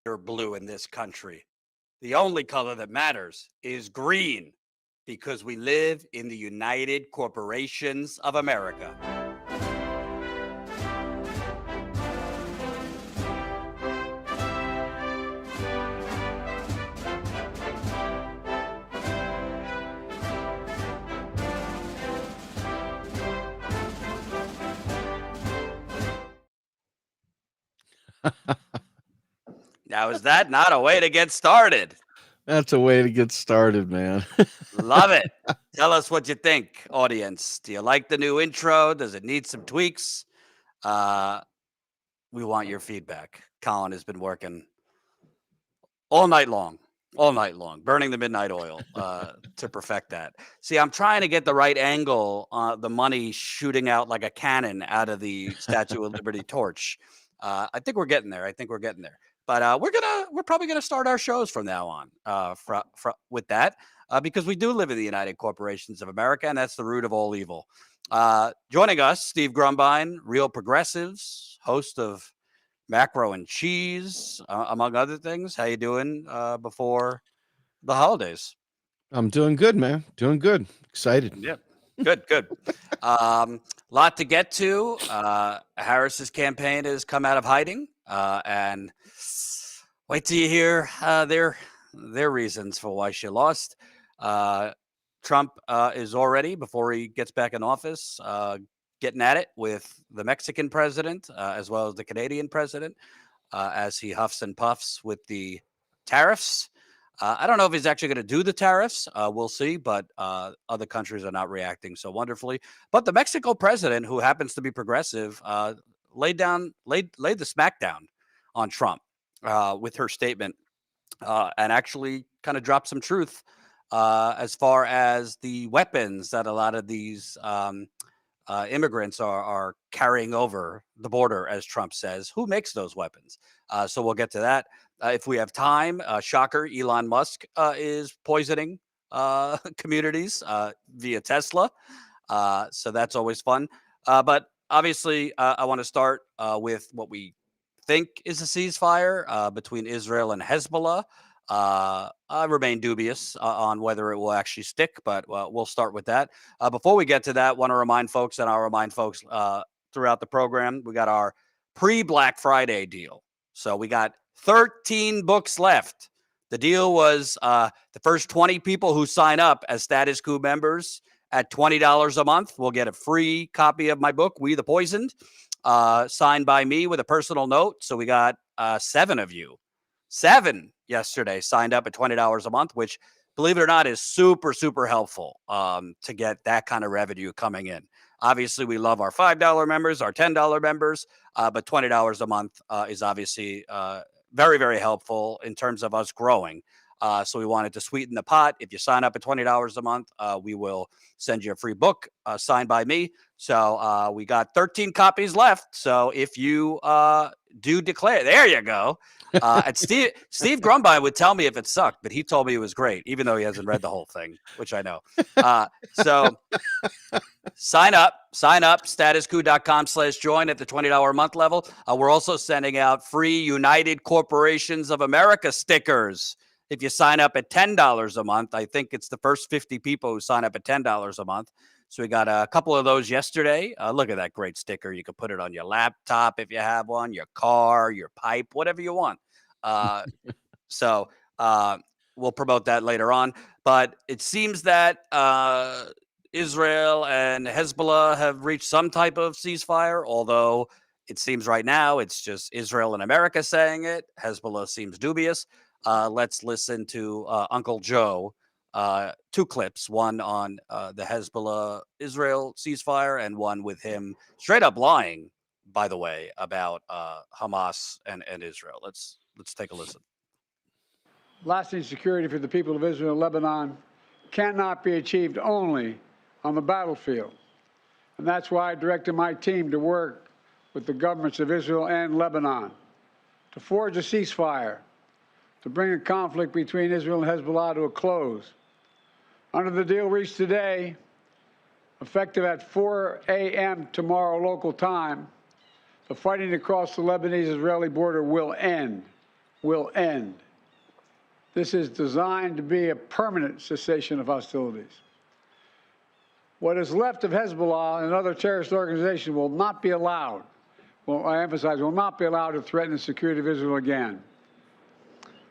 or blue in this country. The only color that matters is green because we live in the United Corporations of America. Now, is that not a way to get started? That's a way to get started, man. Love it. Tell us what you think, audience. Do you like the new intro? Does it need some tweaks? We want your feedback. Colin has been working all night long, burning the midnight oil to perfect that. See, I'm trying to get the right angle, the money shooting out like a cannon out of the Statue of Liberty torch. I think we're getting there. But we're probably gonna start our shows from now on with that because we do live in the United Corporations of America, and that's the root of all evil. Joining us, Steve Grumbine, Real Progressives, host of Macro and Cheese, among other things. How you doing before the holidays? I'm doing good, man. Doing good. Excited. Yep. Good. Lot to get to. Harris's campaign has come out of hiding, and wait till you hear their reasons for why she lost. Trump is already, before he gets back in office, getting at it with the Mexican president as well as the Canadian president as he huffs and puffs with the tariffs. I don't know if he's actually going to do the tariffs. We'll see, but other countries are not reacting so wonderfully. But the Mexico president, who happens to be progressive, laid the smackdown on Trump with her statement and actually kind of dropped some truth as far as the weapons that a lot of these immigrants are carrying over the border, as Trump says. Who makes those weapons? So we'll get to that. If we have time, shocker, Elon Musk is poisoning communities via Tesla. So that's always fun. But obviously, I want to start with what we think is a ceasefire between Israel and Hezbollah. I remain dubious on whether it will actually stick, but we'll start with that. Before we get to that, want to remind folks, and I'll remind folks throughout the program, we got our pre-Black Friday deal. So we got 13 books left. The deal was the first 20 people who sign up as Status Coup members at $20 a month will get a free copy of my book, We the Poisoned, signed by me with a personal note. So we got 7 of you. 7 yesterday signed up at $20 a month, which, believe it or not, is super, super helpful to get that kind of revenue coming in. Obviously, we love our $5 members, our $10 members, but $20 a month is obviously very, very helpful in terms of us growing. So we wanted to sweeten the pot. If you sign up at $20 a month, we will send you a free book signed by me. So we got 13 copies left. So if you do declare, there you go. And Steve Grumbine would tell me if it sucked, but he told me it was great, even though he hasn't read the whole thing, which I know. So sign up, statuscoup.com/join at the $20 a month level. We're also sending out free United Corporations of America stickers. If you sign up at $10 a month, I think it's the first 50 people who sign up at $10 a month. So we got a couple of those yesterday. Look at that great sticker. You can put it on your laptop if you have one, your car, your pipe, whatever you want. So we'll promote that later on. But it seems that Israel and Hezbollah have reached some type of ceasefire, although it seems right now it's just Israel and America saying it. Hezbollah seems dubious. Let's listen to Uncle Joe. 2 clips, one on the Hezbollah-Israel ceasefire and one with him straight up lying, by the way, about Hamas and Israel. Let's take a listen. Lasting security for the people of Israel and Lebanon cannot be achieved only on the battlefield. And that's why I directed my team to work with the governments of Israel and Lebanon to forge a ceasefire, to bring a conflict between Israel and Hezbollah to a close. Under the deal reached today, effective at 4 a.m. tomorrow local time, the fighting across the Lebanese-Israeli border will end. will end. This is designed to be a permanent cessation of hostilities. What is left of Hezbollah and other terrorist organizations will not be allowed, well, I emphasize, will not be allowed to threaten the security of Israel again.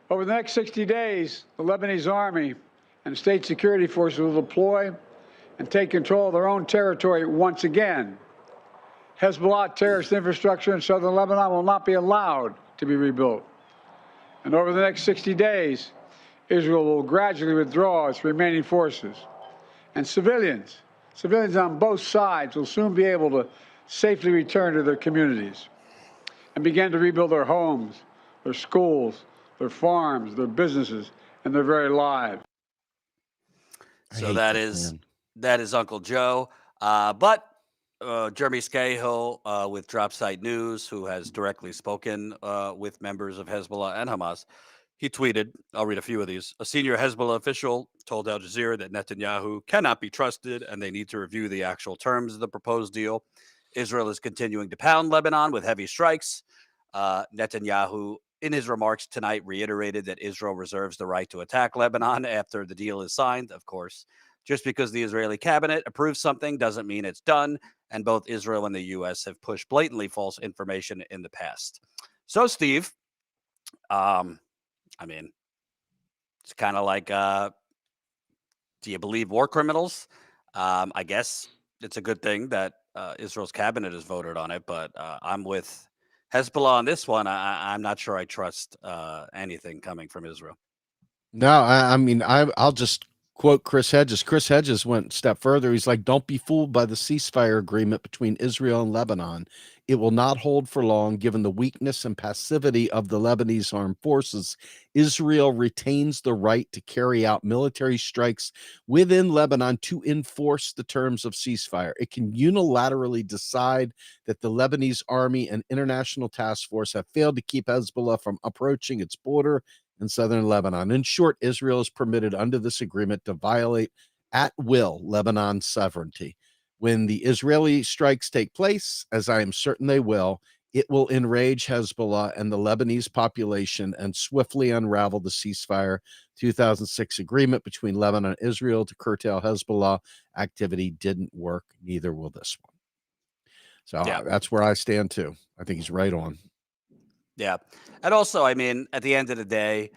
Over the next 60 days, the Lebanese army and state security forces will deploy and take control of their own territory once again. Hezbollah terrorist infrastructure in southern Lebanon will not be allowed to be rebuilt. And over the next 60 days, Israel will gradually withdraw its remaining forces. And civilians on both sides will soon be able to safely return to their communities and begin to rebuild their homes, their schools, their farms, their businesses, and their very lives. So that is Uncle Joe. But Jeremy Scahill with Drop Site News, who has directly spoken with members of Hezbollah and Hamas, he tweeted, I'll read a few of these. A senior Hezbollah official told Al Jazeera that Netanyahu cannot be trusted and they need to review the actual terms of the proposed deal. Israel is continuing to pound Lebanon with heavy strikes. Netanyahu, in his remarks tonight, reiterated that Israel reserves the right to attack Lebanon after the deal is signed. Of course, just because the Israeli cabinet approves something doesn't mean it's done. And both Israel and the U.S. have pushed blatantly false information in the past. So, Steve, I mean, it's kind of like, do you believe war criminals? I guess it's a good thing that Israel's cabinet has voted on it, but I'm with Hezbollah on this one. I'm not sure I trust anything coming from Israel. No, I mean, I'll just quote Chris Hedges. Chris Hedges went a step further. He's like, don't be fooled by the ceasefire agreement between Israel and Lebanon. It will not hold for long, given the weakness and passivity of the Lebanese armed forces. Israel retains the right to carry out military strikes within Lebanon to enforce the terms of ceasefire. It can unilaterally decide that the Lebanese army and international task force have failed to keep Hezbollah from approaching its border in southern Lebanon. In short, Israel is permitted under this agreement to violate at will Lebanon's sovereignty. When the Israeli strikes take place, as I am certain they will, it will enrage Hezbollah and the Lebanese population and swiftly unravel the ceasefire 2006 agreement between Lebanon and Israel to curtail Hezbollah activity. Didn't work. Neither will this one. So that's where I stand too. I think he's right on. Yeah. And also, I mean, at the end of the day,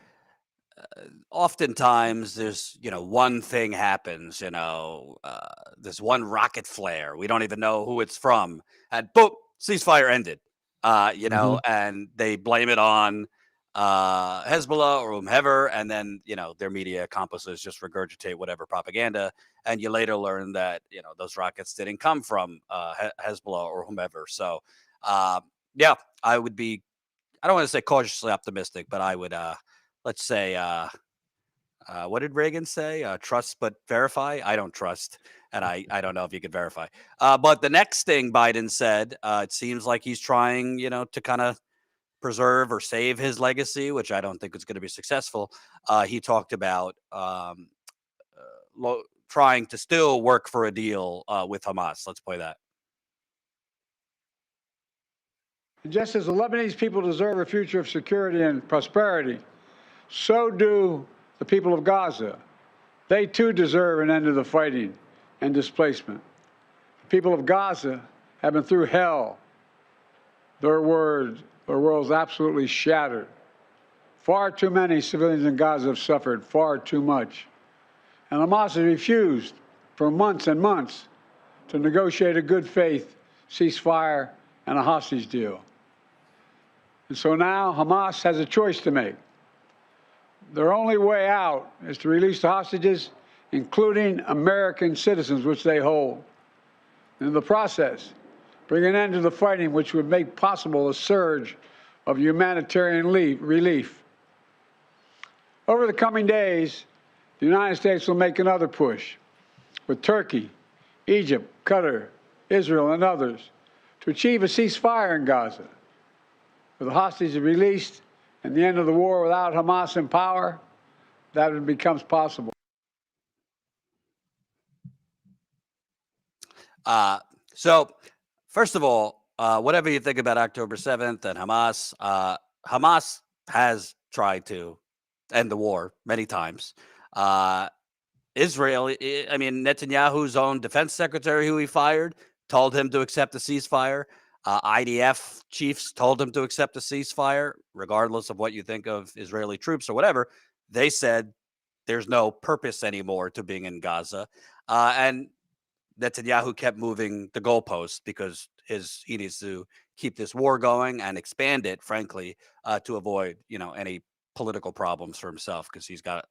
oftentimes there's, one thing happens, there's one rocket flare. We don't even know who it's from. And boom, ceasefire ended, and they blame it on Hezbollah or whomever. And then, their media accomplices just regurgitate whatever propaganda. And you later learn that, those rockets didn't come from Hezbollah or whomever. So, I would be, I don't want to say cautiously optimistic, but I would, let's say, what did Reagan say? Trust but verify. I don't trust, and I don't know if you could verify. But the next thing Biden said, it seems like he's trying, to kind of preserve or save his legacy, which I don't think is going to be successful. He talked about trying to still work for a deal with Hamas. Let's play that. Just as the Lebanese people deserve a future of security and prosperity, so do the people of Gaza. They too deserve an end to the fighting and displacement. The people of Gaza have been through hell. Their world's absolutely shattered. Far too many civilians in Gaza have suffered far too much. And Hamas has refused for months and months to negotiate a good faith ceasefire and a hostage deal. And so now Hamas has a choice to make. Their only way out is to release the hostages, including American citizens, which they hold. In the process, bring an end to the fighting, which would make possible a surge of humanitarian relief. Over the coming days, the United States will make another push with Turkey, Egypt, Qatar, Israel, and others to achieve a ceasefire in Gaza. With the hostages released and the end of the war without Hamas in power, that becomes possible. So, first of all, whatever you think about October 7th and Hamas, Hamas has tried to end the war many times. Israel, I mean, Netanyahu's own defense secretary, who he fired, told him to accept a ceasefire. IDF chiefs told him to accept a ceasefire, regardless of what you think of Israeli troops or whatever. They said there's no purpose anymore to being in Gaza. And Netanyahu kept moving the goalposts because he needs to keep this war going and expand it, frankly, to avoid any political problems for himself, because he's got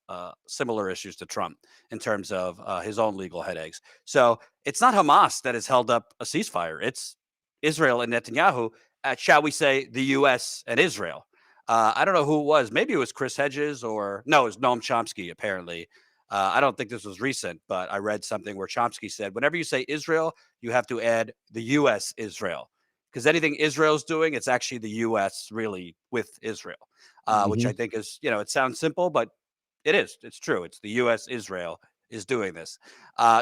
similar issues to Trump in terms of his own legal headaches. So it's not Hamas that has held up a ceasefire. It's Israel and Netanyahu, shall we say, the U.S. and Israel. I don't know who it was. Maybe it was Chris Hedges, or no, it was Noam Chomsky, apparently. I don't think this was recent, but I read something where Chomsky said, whenever you say Israel, you have to add the U.S. Israel, because anything Israel's doing, it's actually the U.S. really with Israel, which I think is, it sounds simple, but it is. It's true. It's the U.S. Israel is doing this.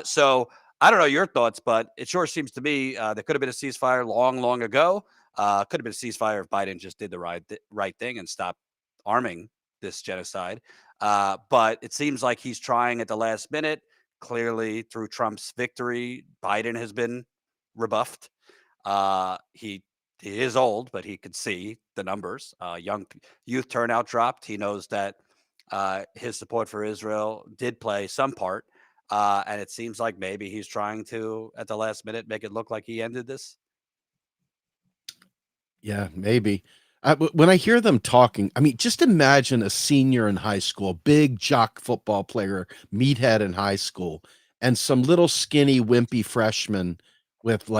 So I don't know your thoughts, but it sure seems to me there could have been a ceasefire long, long ago. Could have been a ceasefire if Biden just did the right thing and stopped arming this genocide. But it seems like he's trying at the last minute. Clearly, through Trump's victory, Biden has been rebuffed. He is old, but he could see the numbers. Youth turnout dropped. He knows that his support for Israel did play some part. And it seems like maybe he's trying to, at the last minute, make it look like he ended this. Yeah, maybe. When I hear them talking, I mean, just imagine a senior in high school, big jock football player, meathead in high school, and some little skinny, wimpy freshman with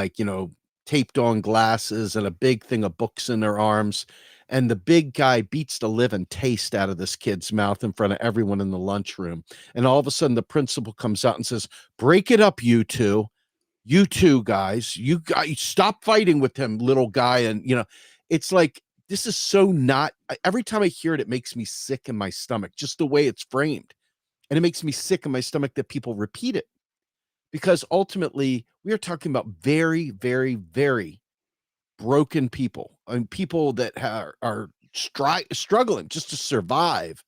taped on glasses and a big thing of books in their arms. And the big guy beats the living taste out of this kid's mouth in front of everyone in the lunchroom. And all of a sudden, the principal comes out and says, "Break it up, you two. You two guys, you guys stop fighting with him, little guy." And it's like, this is so not, every time I hear it, it makes me sick in my stomach, just the way it's framed. And it makes me sick in my stomach that people repeat it, because ultimately we are talking about very, very, very broken people, and people that are struggling just to survive.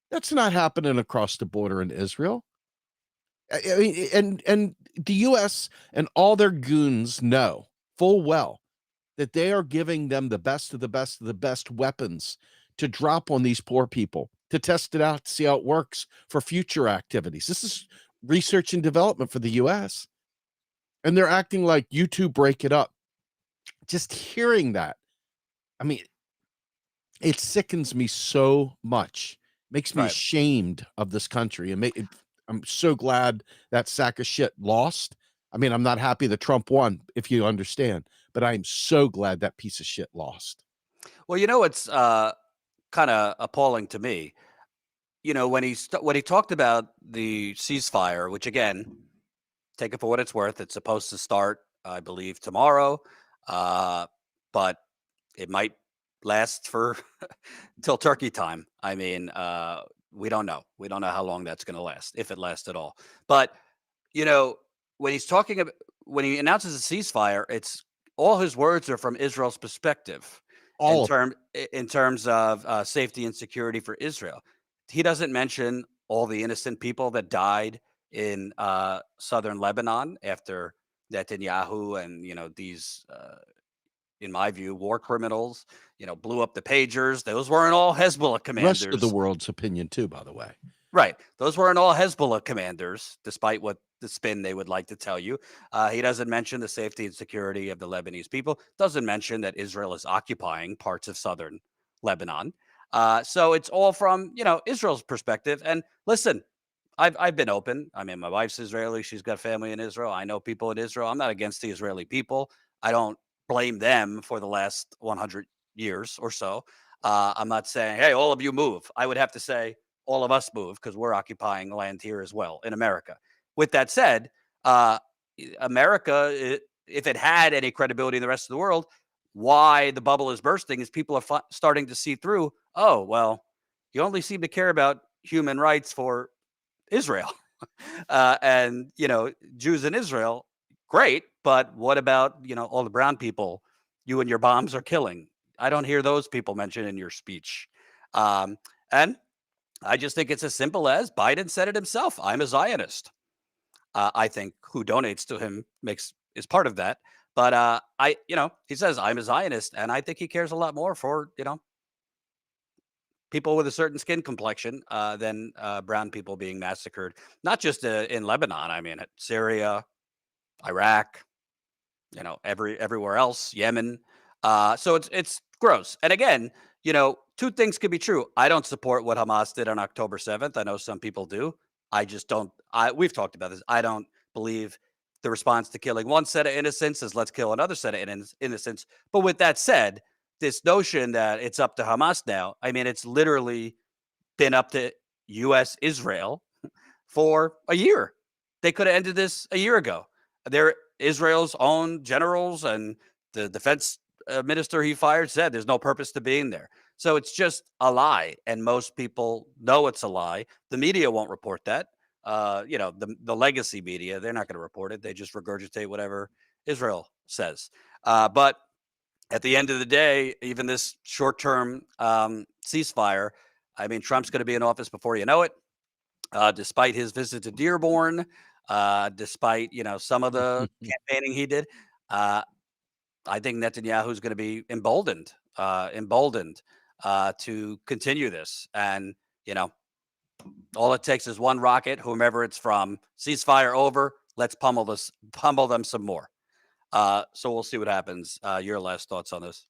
That's not happening across the border in Israel. I mean, and the U.S. and all their goons know full well that they are giving them the best of the best of the best weapons to drop on these poor people, to test it out, to see how it works for future activities. This is research and development for the U.S. And they're acting like, you two break it up. Just hearing that, I mean, it sickens me so much. Makes me ashamed of this country. I'm so glad that sack of shit lost. I mean, I'm not happy that Trump won, if you understand, but I'm so glad that piece of shit lost. Well, it's kind of appalling to me. When he talked about the ceasefire, which, again, take it for what it's worth, it's supposed to start, I believe, tomorrow, but it might last for till turkey time. I mean, we don't know. We don't know how long that's going to last, if it lasts at all. But when he's talking about, when he announces a ceasefire, it's all his words are from Israel's perspective, in terms of safety and security for Israel. He doesn't mention all the innocent people that died in southern Lebanon after Netanyahu and these, in my view, war criminals, blew up the pagers. Those weren't all Hezbollah commanders. The rest of the world's opinion too, by the way. Right. Those weren't all Hezbollah commanders, despite what the spin they would like to tell you. He doesn't mention the safety and security of the Lebanese people. Doesn't mention that Israel is occupying parts of southern Lebanon. So it's all from, Israel's perspective. And listen, I've been open. I mean, my wife's Israeli. She's got family in Israel. I know people in Israel. I'm not against the Israeli people. I don't blame them for the last 100 years or so. I'm not saying, hey, all of you move. I would have to say all of us move, because we're occupying land here as well in America. With that said, America, if it had any credibility in the rest of the world, why the bubble is bursting is people are starting to see through. Oh, well, you only seem to care about human rights for Israel and, Jews in Israel. Great. But what about, all the brown people you and your bombs are killing? I don't hear those people mentioned in your speech. And I just think it's as simple as Biden said it himself. I'm a Zionist. I think who donates to him is part of that. But he says I'm a Zionist, and I think he cares a lot more for people with a certain skin complexion than brown people being massacred, not just in Lebanon. I mean, Syria, Iraq, everywhere else, Yemen. So it's gross. And again, two things could be true. I don't support what Hamas did on October 7th. I know some people do. I just don't. We've talked about this. I don't believe the response to killing one set of innocents is let's kill another set of innocents. But with that said, this notion that it's up to Hamas now, I mean, it's literally been up to U.S. Israel for a year. They could have ended this a year ago. They're Israel's own generals and the defense minister he fired said there's no purpose to being there. So it's just a lie. And most people know it's a lie. The media won't report that. The legacy media, they're not going to report it. They just regurgitate whatever Israel says. But at the end of the day, even this short-term ceasefire, I mean, Trump's going to be in office before you know it. Despite his visit to Dearborn, despite some of the campaigning he did, I think Netanyahu's going to be emboldened to continue this. And all it takes is one rocket, whomever it's from. Ceasefire over. Let's pummel them some more. So we'll see what happens. Your last thoughts on this?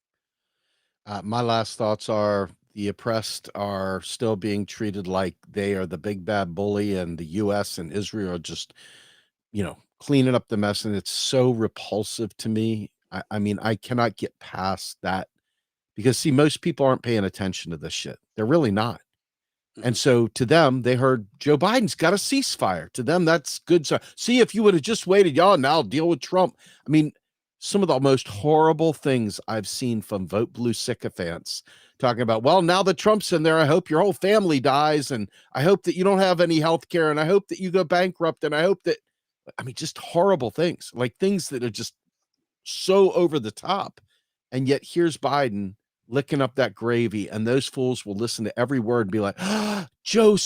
My last thoughts are the oppressed are still being treated like they are the big bad bully, and the U.S. and Israel are just, cleaning up the mess. And it's so repulsive to me. I mean, I cannot get past that because, see, most people aren't paying attention to this shit. They're really not. And so to them, they heard Joe Biden's got a ceasefire. To them, that's good. So, see, if you would have just waited, y'all, now deal with Trump. I mean, some of the most horrible things I've seen from Vote Blue sycophants talking about, well, now that Trump's in there, I hope your whole family dies. And I hope that you don't have any health care. And I hope that you go bankrupt. And I hope that, just horrible things, like things that are just so over the top. And yet here's Biden licking up that gravy, and those fools will listen to every word and be like, Joe,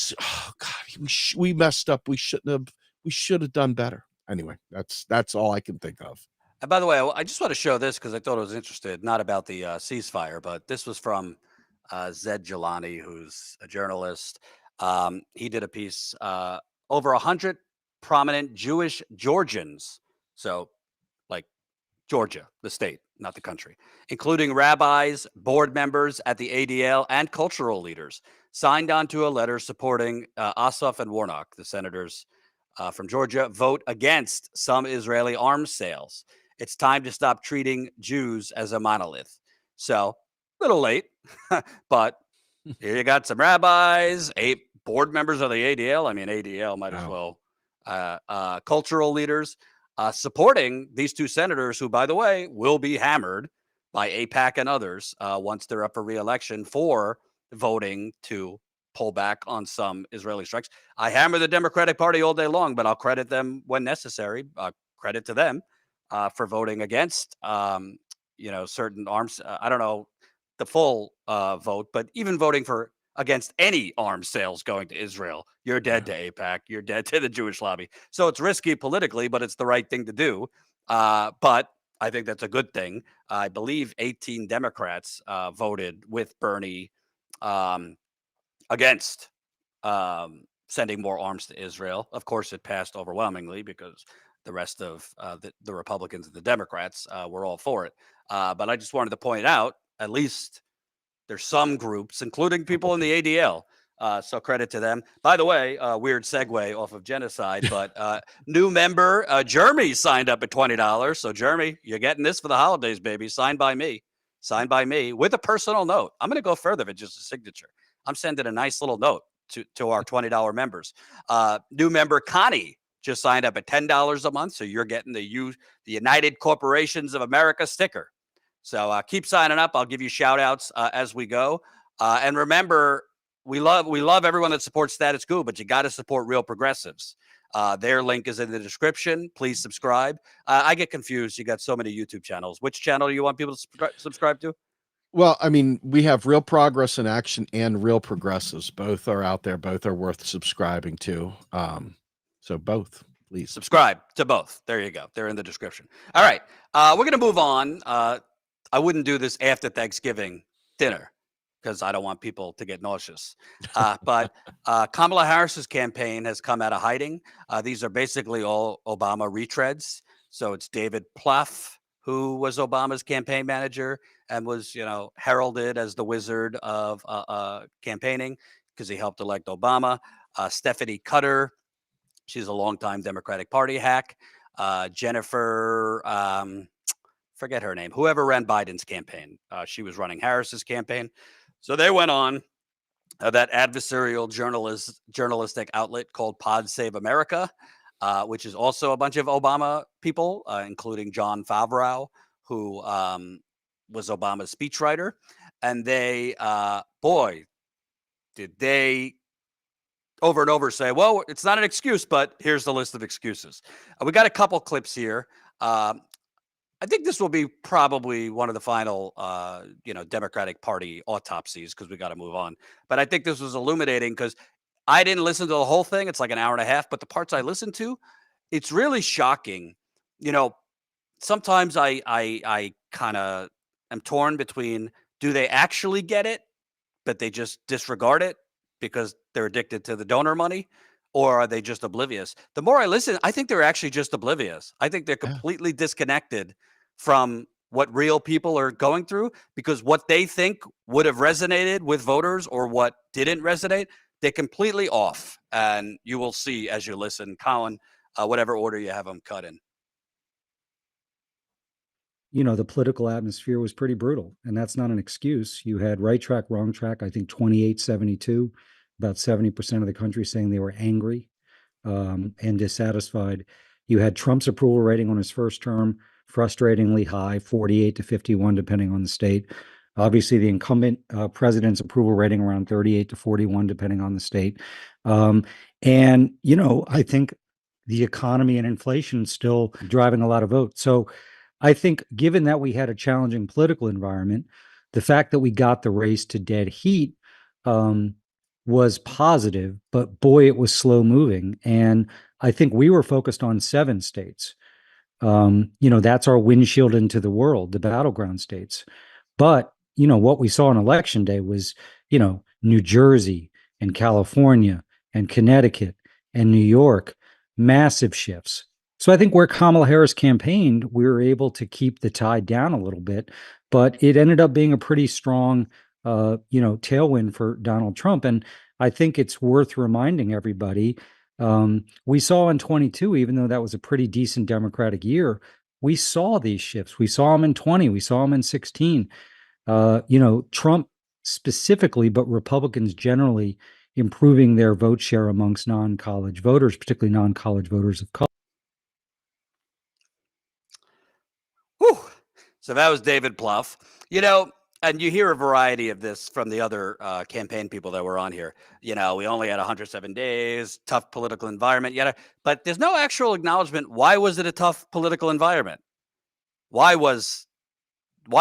God, we messed up. We should have done better. Anyway, that's all I can think of. And by the way, I just want to show this because I thought it was interesting, not about the ceasefire, but this was from Zed Jelani, who's a journalist. He did a piece, over 100 prominent Jewish Georgians. So like Georgia, the state, not the country, including rabbis, board members at the ADL, and cultural leaders, signed onto a letter supporting Ossoff and Warnock, the senators from Georgia, vote against some Israeli arms sales. It's time to stop treating Jews as a monolith. So, a little late, but here you got some rabbis, 8 board members of the ADL. I mean, ADL might as well. Cultural leaders supporting these 2 senators who, by the way, will be hammered by AIPAC and others once they're up for re-election for voting to pull back on some Israeli strikes. I hammer the Democratic Party all day long, but I'll credit them when necessary. Credit to them for voting against, certain arms. I don't know the full vote, but even voting against any arms sales going to Israel, you're dead to AIPAC. You're dead to the Jewish lobby. So it's risky politically, but it's the right thing to do. But I think that's a good thing. I believe 18 Democrats voted with Bernie against sending more arms to Israel. Of course, it passed overwhelmingly because the rest of the Republicans and the Democrats were all for it. But I just wanted to point out, at least there's some groups, including people in the ADL. So credit to them. By the way, weird segue off of genocide, but new member Jeremy signed up at $20. So Jeremy, you're getting this for the holidays, baby. Signed by me with a personal note. I'm going to go further than just a signature. I'm sending a nice little note to our $20 members. New member Connie just signed up at $10 a month. So you're getting the United Corporations of America sticker. So keep signing up. I'll give you shout outs as we go. And remember, we love everyone that supports Status Coup, but you got to support real progressives. Their link is in the description. Please subscribe. I get confused. You got so many YouTube channels. Which channel do you want people to subscribe to? Well, I mean, we have Real Progress in Action and Real Progressives. Both are out there. Both are worth subscribing to. So both, please. Subscribe to both. There you go. They're in the description. All right. We're going to move on. I wouldn't do this after Thanksgiving dinner because I don't want people to get nauseous. But Kamala Harris's campaign has come out of hiding. These are basically all Obama retreads. So it's David Plouffe, who was Obama's campaign manager and was, heralded as the wizard of campaigning because he helped elect Obama. Stephanie Cutter, she's a longtime Democratic Party hack. Jennifer, forget her name, whoever ran Biden's campaign. She was running Harris's campaign. So they went on that adversarial journalistic outlet called Pod Save America, which is also a bunch of Obama people, including John Favreau, who was Obama's speechwriter. And they, did they over and over say, well, it's not an excuse, but here's the list of excuses. We got a couple clips here. I think this will be probably one of the final, Democratic Party autopsies because we got to move on. But I think this was illuminating because I didn't listen to the whole thing. It's like an hour and a half, but the parts I listened to, it's really shocking. Sometimes I kind of am torn between, do they actually get it, but they just disregard it because they're addicted to the donor money, or are they just oblivious? The more I listen, I think they're actually just oblivious. I think they're completely disconnected from what real people are going through, because what they think would have resonated with voters or what didn't resonate, they're completely off. And you will see as you listen. Colin, whatever order you have them cut in. The political atmosphere was pretty brutal, and that's not an excuse. You had right track, wrong track, I think 28-72, about 70% of the country saying they were angry and dissatisfied. You had Trump's approval rating on his first term, frustratingly high, 48-51, depending on the state. Obviously, the incumbent president's approval rating around 38-41, depending on the state. I think the economy and inflation still driving a lot of votes. So I think given that we had a challenging political environment, the fact that we got the race to dead heat was positive, but boy, it was slow moving. And I think we were focused on 7 states. That's our windshield into the world, the battleground states. But, what we saw on election day was, New Jersey and California and Connecticut and New York, massive shifts. So I think where Kamala Harris campaigned, we were able to keep the tide down a little bit, but it ended up being a pretty strong, tailwind for Donald Trump. And I think it's worth reminding everybody, we saw in 22, even though that was a pretty decent Democratic year, we saw these shifts. We saw them in 20, we saw them in 16. Trump specifically, but Republicans generally improving their vote share amongst non-college voters, particularly non-college voters of color. Whew. So that was David Plouffe. And you hear a variety of this from the other campaign people that were on here. We only had 107 days, tough political environment, but there's no actual acknowledgement. Why was it a tough political environment? Why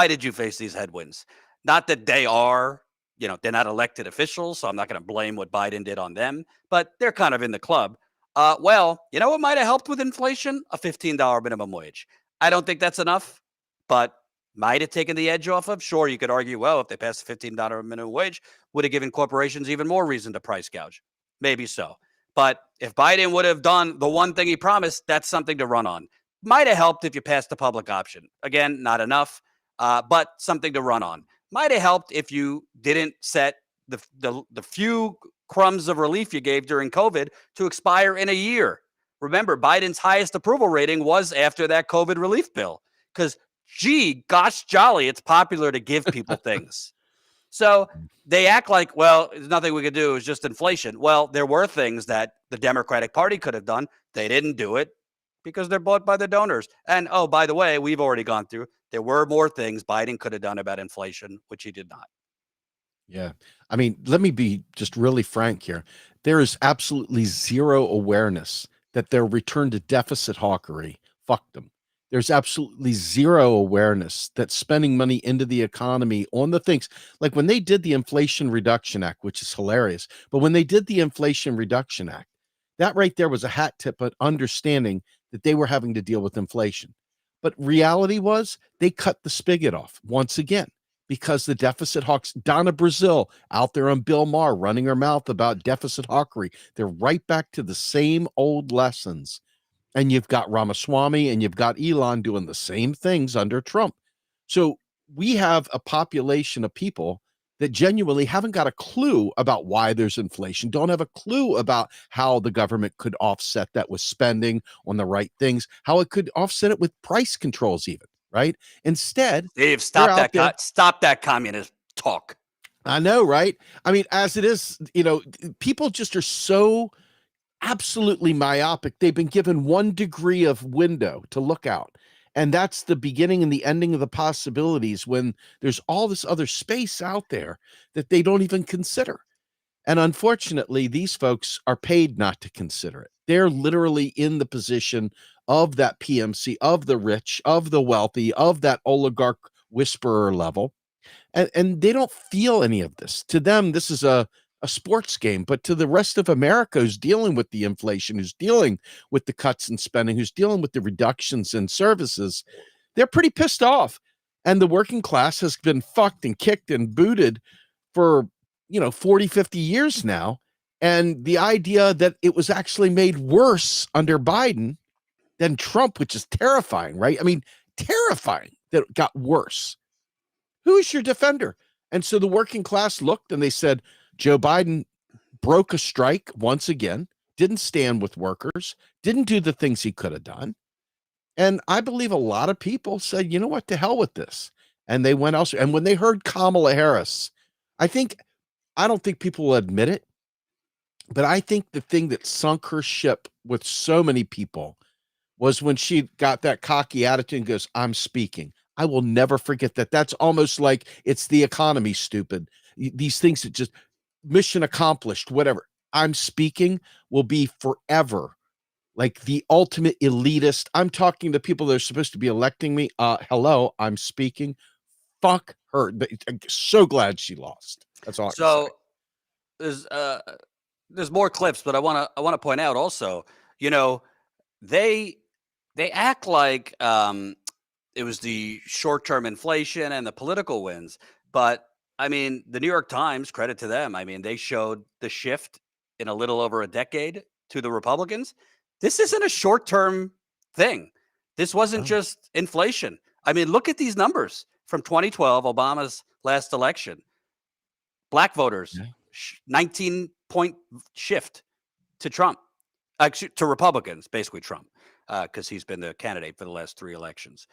did you face these headwinds? Not that they are, they're not elected officials, so I'm not going to blame what Biden did on them, but they're kind of in the club. What might have helped with inflation? A $15 minimum wage. I don't think that's enough, but might have taken the edge off of. Sure, you could argue, well, if they passed a $15 minimum wage, would have given corporations even more reason to price gouge. Maybe so. But if Biden would have done the one thing he promised, that's something to run on. Might have helped if you passed the public option. Again, not enough, but something to run on. Might have helped if you didn't set the few crumbs of relief you gave during COVID to expire in a year. Remember, Biden's highest approval rating was after that COVID relief bill because, gosh jolly, it's popular to give people things. So they act like, well, there's nothing we could do. It's just inflation. Well, there were things that the Democratic Party could have done. They didn't do it because they're bought by the donors. And, oh, by the way, we've already gone through. There were more things Biden could have done about inflation, which he did not. Yeah. I mean, let me be just really frank here. There is absolutely zero awareness that their return to deficit hawkery fucked them. There's absolutely zero awareness that spending money into the economy on the things like when they did the Inflation Reduction Act, which is hilarious, but when they did the Inflation Reduction Act, that right there was a hat tip at understanding that they were having to deal with inflation. But reality was they cut the spigot off once again because the deficit hawks, Donna Brazil out there on Bill Maher running her mouth about deficit hawkery. They're right back to the same old lessons. And you've got Ramaswamy and you've got Elon doing the same things under Trump. So we have a population of people that genuinely haven't got a clue about why there's inflation, don't have a clue about how the government could offset that with spending on the right things, how it could offset it with price controls even, right? Instead, Dave, stop that communist talk. I know, right? I mean, as it is, people just are so absolutely myopic. They've been given 1 degree of window to look out. And that's the beginning and the ending of the possibilities when there's all this other space out there that they don't even consider. And unfortunately, these folks are paid not to consider it. They're literally in the position of that PMC, of the rich, of the wealthy, of that oligarch whisperer level. And they don't feel any of this. To them, this is a sports game, but to the rest of America who's dealing with the inflation, who's dealing with the cuts in spending, who's dealing with the reductions in services, they're pretty pissed off. And the working class has been fucked and kicked and booted for, 40, 50 years now. And the idea that it was actually made worse under Biden than Trump, which is terrifying, right? I mean, terrifying that it got worse. Who's your defender? And so the working class looked and they said, Joe Biden broke a strike once again, didn't stand with workers, didn't do the things he could have done. And I believe a lot of people said, you know what, to hell with this. And they went elsewhere. And when they heard Kamala Harris, I don't think people will admit it, but I think the thing that sunk her ship with so many people was when she got that cocky attitude and goes, I'm speaking. I will never forget that. That's almost like it's the economy, stupid. These things that just mission accomplished, whatever. I'm speaking will be forever like the ultimate elitist. I'm talking to people that are supposed to be electing me. Hello, I'm speaking. Fuck her. I'm so glad she lost. That's all. So there's more clips, but I want to point out also, they act like it was the short-term inflation and the political wins, but I mean, the New York Times, credit to them. I mean, they showed the shift in a little over a decade to the Republicans. This isn't a short-term thing. This wasn't just inflation. I mean, look at these numbers from 2012, Obama's last election. Black voters, 19-point shift to Trump, to Republicans, basically Trump, because he's been the candidate for the last 3 elections.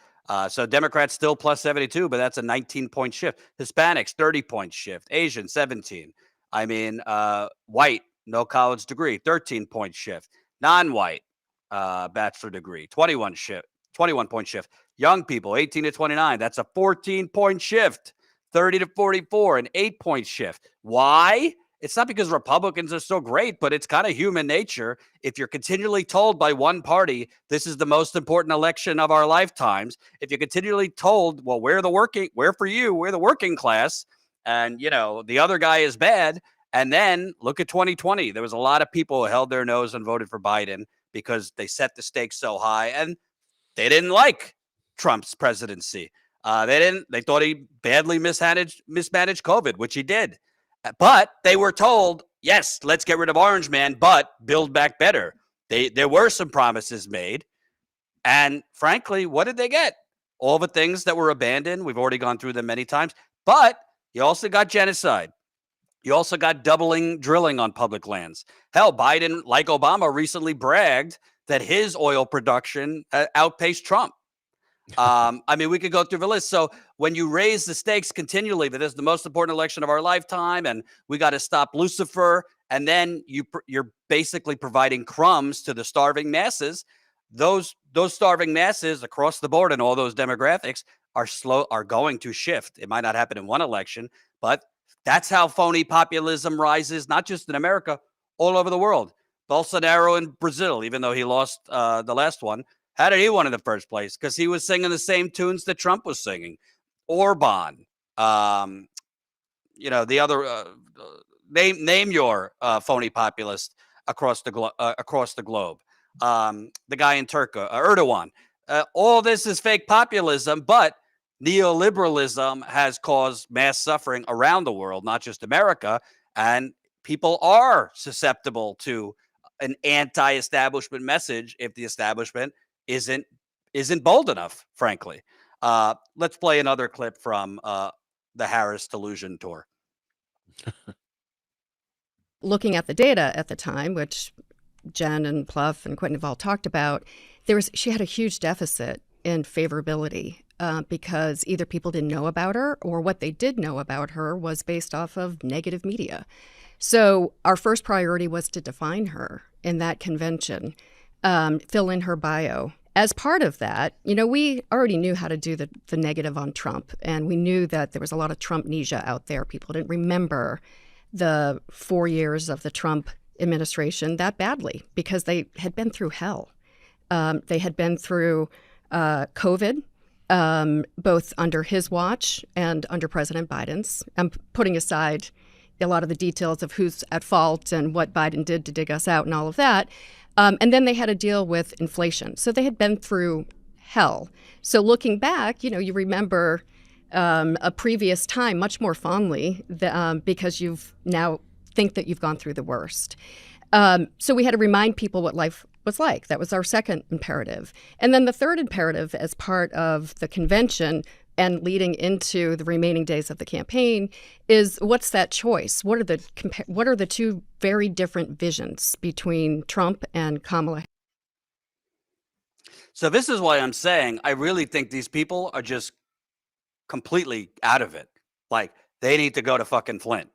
So Democrats still plus 72, but that's a 19-point shift. Hispanics, 30-point shift. Asian, 17. I mean, white, no college degree, 13-point shift. Non-white, bachelor degree, 21-point shift. Young people, 18 to 29, that's a 14-point shift. 30 to 44, an 8-point shift. Why? It's not because Republicans are so great, but it's kind of human nature. If you're continually told by one party, this is the most important election of our lifetimes, if you're continually told, well, we're the working class, and, the other guy is bad. And then look at 2020. There was a lot of people who held their nose and voted for Biden because they set the stakes so high and they didn't like Trump's presidency. They thought he badly mismanaged COVID, which he did. But they were told, yes, let's get rid of Orange Man, but build back better. There were some promises made. And frankly, what did they get? All the things that were abandoned. We've already gone through them many times. But you also got genocide. You also got drilling on public lands. Hell, Biden, like Obama, recently bragged that his oil production outpaced Trump. I mean, we could go through the list. So when you raise the stakes continually, that is the most important election of our lifetime, and we got to stop Lucifer, and then you're basically providing crumbs to the starving masses. Those starving masses across the board and all those demographics are going to shift. It might not happen in one election, but that's how phony populism rises, not just in America, all over the world. Bolsonaro in Brazil, even though he lost the last one, How did he win in the first place? Because he was singing the same tunes that Trump was singing. Orban, the other name your phony populist across the globe. The guy in Turkey, Erdogan. All this is fake populism, but neoliberalism has caused mass suffering around the world, not just America, and people are susceptible to an anti-establishment message if the establishment isn't bold enough, frankly. Let's play another clip from the Harris Delusion tour. Looking at the data at the time, which Jen and Pluff and Quentin have all talked about, she had a huge deficit in favorability because either people didn't know about her or what they did know about her was based off of negative media. So our first priority was to define her in that convention, fill in her bio. As part of that, we already knew how to do the negative on Trump, and we knew that there was a lot of Trumpnesia out there. People didn't remember the 4 years of the Trump administration that badly because they had been through hell. They had been through COVID, both under his watch and under President Biden's. I'm putting aside a lot of the details of who's at fault and what Biden did to dig us out and all of that. And then they had to deal with inflation. So they had been through hell. So looking back, you remember a previous time much more fondly because you've now think that you've gone through the worst. So we had to remind people what life was like. That was our second imperative. And then the third imperative as part of the convention and leading into the remaining days of the campaign is what's that choice? What are the two very different visions between Trump and Kamala? So this is why I'm saying I really think these people are just completely out of it. Like, they need to go to fucking Flint.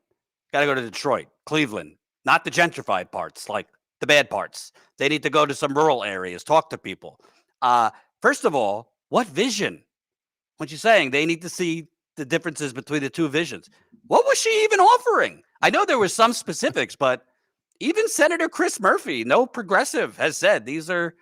Got to go to Detroit, Cleveland, not the gentrified parts, like the bad parts. They need to go to some rural areas, talk to people. First of all, what vision? When she's saying they need to see the differences between the two visions, what was she even offering? I know there were some specifics, but even Senator Chris Murphy, no progressive, has said these are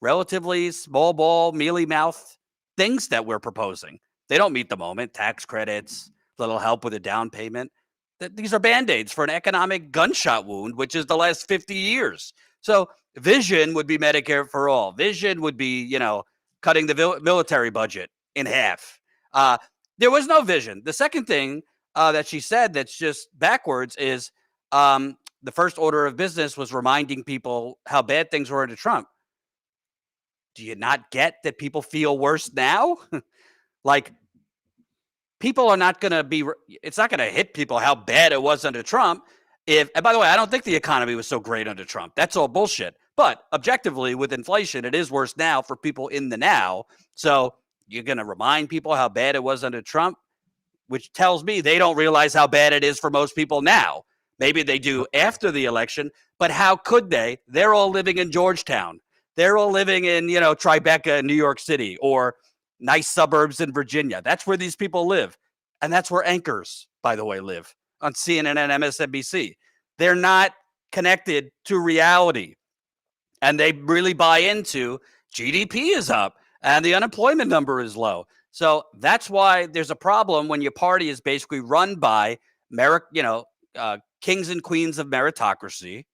relatively small ball, mealy-mouthed things that we're proposing. They don't meet the moment. Tax credits, little help with a down payment. These are Band-Aids for an economic gunshot wound, which is the last 50 years. So vision would be Medicare for all. Vision would be, cutting the military budget in half. There was no vision. The second thing that she said that's just backwards is the first order of business was reminding people how bad things were under Trump. Do you not get that people feel worse now? Like, people are not going to be, it's not going to hit people how bad it was under Trump. And by the way, I don't think the economy was so great under Trump. That's all bullshit. But objectively, with inflation, it is worse now for people in the now. So you're going to remind people how bad it was under Trump, which tells me they don't realize how bad it is for most people now. Maybe they do after the election, but how could they? They're all living in Georgetown. They're all living in, Tribeca in New York City, or nice suburbs in Virginia. That's where these people live. And that's where anchors, by the way, live on CNN and MSNBC. They're not connected to reality. And they really buy into GDP is up and the unemployment number is low. So that's why there's a problem when your party is basically run by kings and queens of meritocracy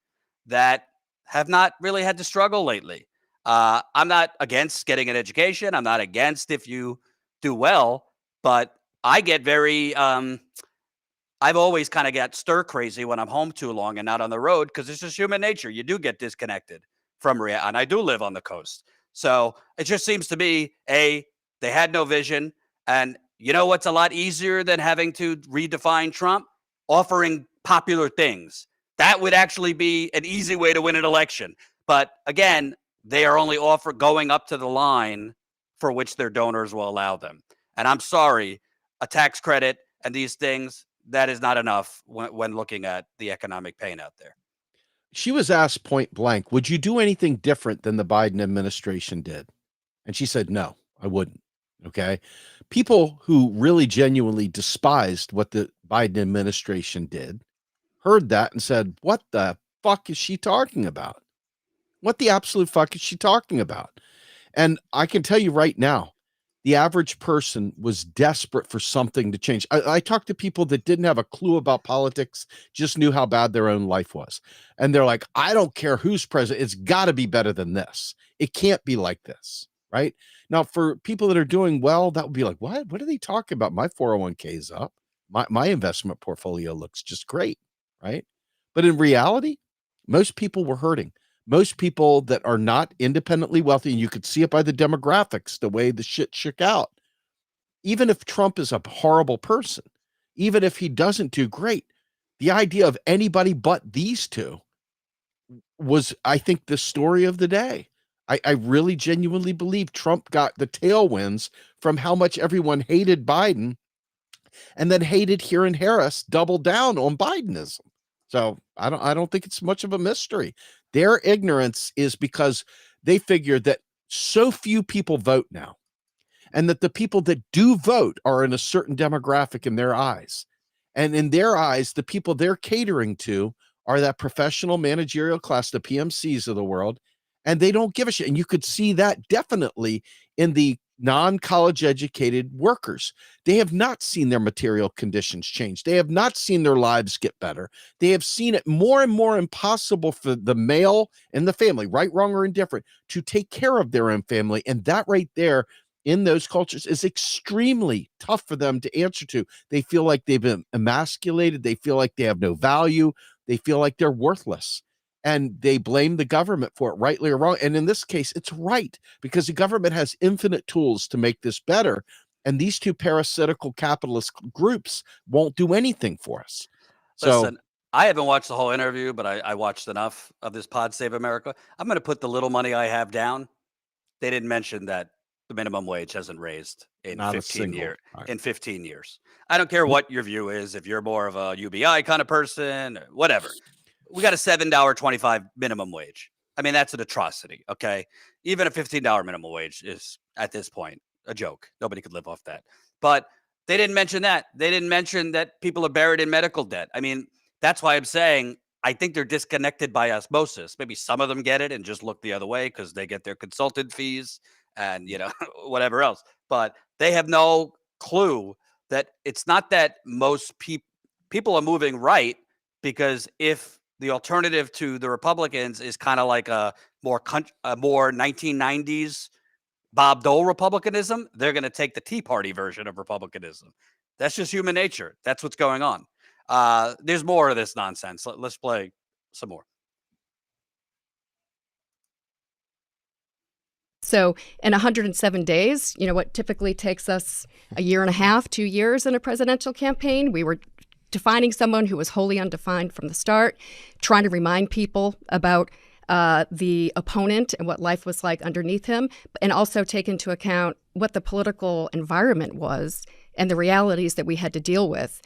that have not really had to struggle lately. I'm not against getting an education. I'm not against if you do well, but I get very, I've always kind of got stir crazy when I'm home too long and not on the road because it's just human nature. You do get disconnected from reality, and I do live on the coast. So it just seems to me, they had no vision. And you know what's a lot easier than having to redefine Trump? Offering popular things. That would actually be an easy way to win an election. But again, they are only going up to the line for which their donors will allow them. And I'm sorry, a tax credit and these things, that is not enough when looking at the economic pain out there. She was asked point blank, would you do anything different than the Biden administration did? And she said, no, I wouldn't. Okay. People who really genuinely despised what the Biden administration did heard that and said, what the fuck is she talking about? What the absolute fuck is she talking about? And I can tell you right now, the average person was desperate for something to change. I talked to people that didn't have a clue about politics, just knew how bad their own life was. And they're like, I don't care who's president. It's got to be better than this. It can't be like this, right? Now, for people that are doing well, that would be like, what? What are they talking about? My 401k is up. My investment portfolio looks just great, right? But in reality, most people were hurting. Most people that are not independently wealthy, and you could see it by the demographics, the way the shit shook out. Even if Trump is a horrible person, even if he doesn't do great, the idea of anybody but these two was, I think, the story of the day. I really genuinely believe Trump got the tailwinds from how much everyone hated Biden and then hated here in Harris, doubled down on Bidenism. So I don't think it's much of a mystery. Their ignorance is because they figure that so few people vote now, and that the people that do vote are in a certain demographic in their eyes. And in their eyes, the people they're catering to are that professional managerial class, the PMCs of the world, and they don't give a shit. And you could see that definitely in the non-college educated workers. They have not seen their material conditions change. They have not seen their lives get better. They have seen it more and more impossible for the male and the family, right, wrong, or indifferent, to take care of their own family. And that right there in those cultures is extremely tough for them to answer to. They feel like they've been emasculated. They feel like they have no value. They feel like they're worthless. And they blame the government for it, rightly or wrong. And in this case, it's right, because the government has infinite tools to make this better. And these two parasitical capitalist groups won't do anything for us. Listen, I haven't watched the whole interview, but I watched enough of this Pod Save America. I'm going to put the little money I have down. They didn't mention that the minimum wage hasn't raised in 15 years. In 15 years. I don't care what your view is. If you're more of a UBI kind of person, or whatever. We got a $7.25 minimum wage. I mean, that's an atrocity. Okay. Even a $15 minimum wage is at this point a joke. Nobody could live off that. But they didn't mention that. They didn't mention that people are buried in medical debt. I mean, that's why I'm saying I think they're disconnected by osmosis. Maybe some of them get it and just look the other way because they get their consultant fees and, whatever else. But they have no clue that it's not that most people are moving right, because if the alternative to the Republicans is kind of like a more 1990s Bob Dole Republicanism, they're going to take the Tea Party version of Republicanism. That's just human nature. That's what's going on. There's more of this nonsense. Let's play some more. So in 107 days, what typically takes us a year and a half, 2 years in a presidential campaign, we were defining someone who was wholly undefined from the start, trying to remind people about the opponent and what life was like underneath him, and also take into account what the political environment was and the realities that we had to deal with,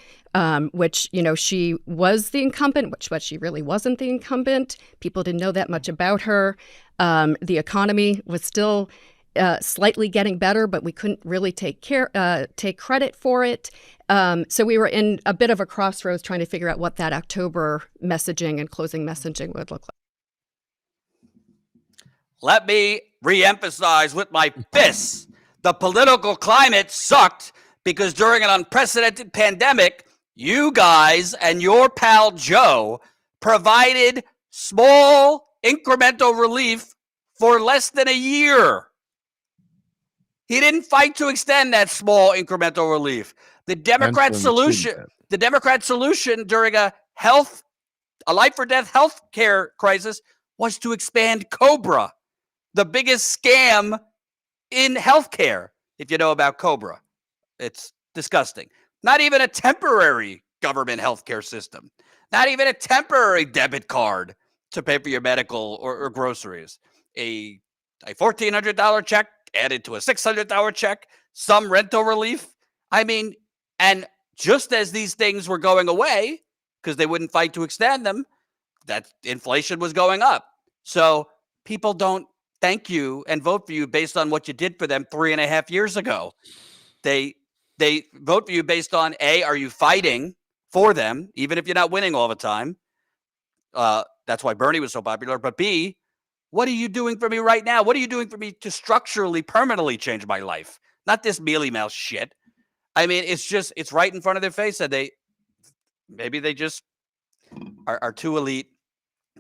which, she was the incumbent, but she really wasn't the incumbent. People didn't know that much about her. The economy was still slightly getting better, but we couldn't really take credit for it. So we were in a bit of a crossroads trying to figure out what that October messaging and closing messaging would look like. Let me reemphasize with my fists, the political climate sucked because during an unprecedented pandemic, you guys and your pal Joe provided small incremental relief for less than a year. He didn't fight to extend that small incremental relief. The Democrat solution during a life or death health care crisis was to expand COBRA, the biggest scam in healthcare. If you know about COBRA, it's disgusting. Not even a temporary government healthcare system, not even a temporary debit card to pay for your medical or groceries. A $1,400 check added to a $600 check, some rental relief. I mean, and just as these things were going away, because they wouldn't fight to extend them, that inflation was going up. So people don't thank you and vote for you based on what you did for them 3.5 years ago. They vote for you based on A, are you fighting for them, even if you're not winning all the time? That's why Bernie was so popular. But B, What are you doing for me right now? What are you doing for me to structurally, permanently change my life? Not this mealy mouth shit. I mean, it's right in front of their face that maybe they just are too elite,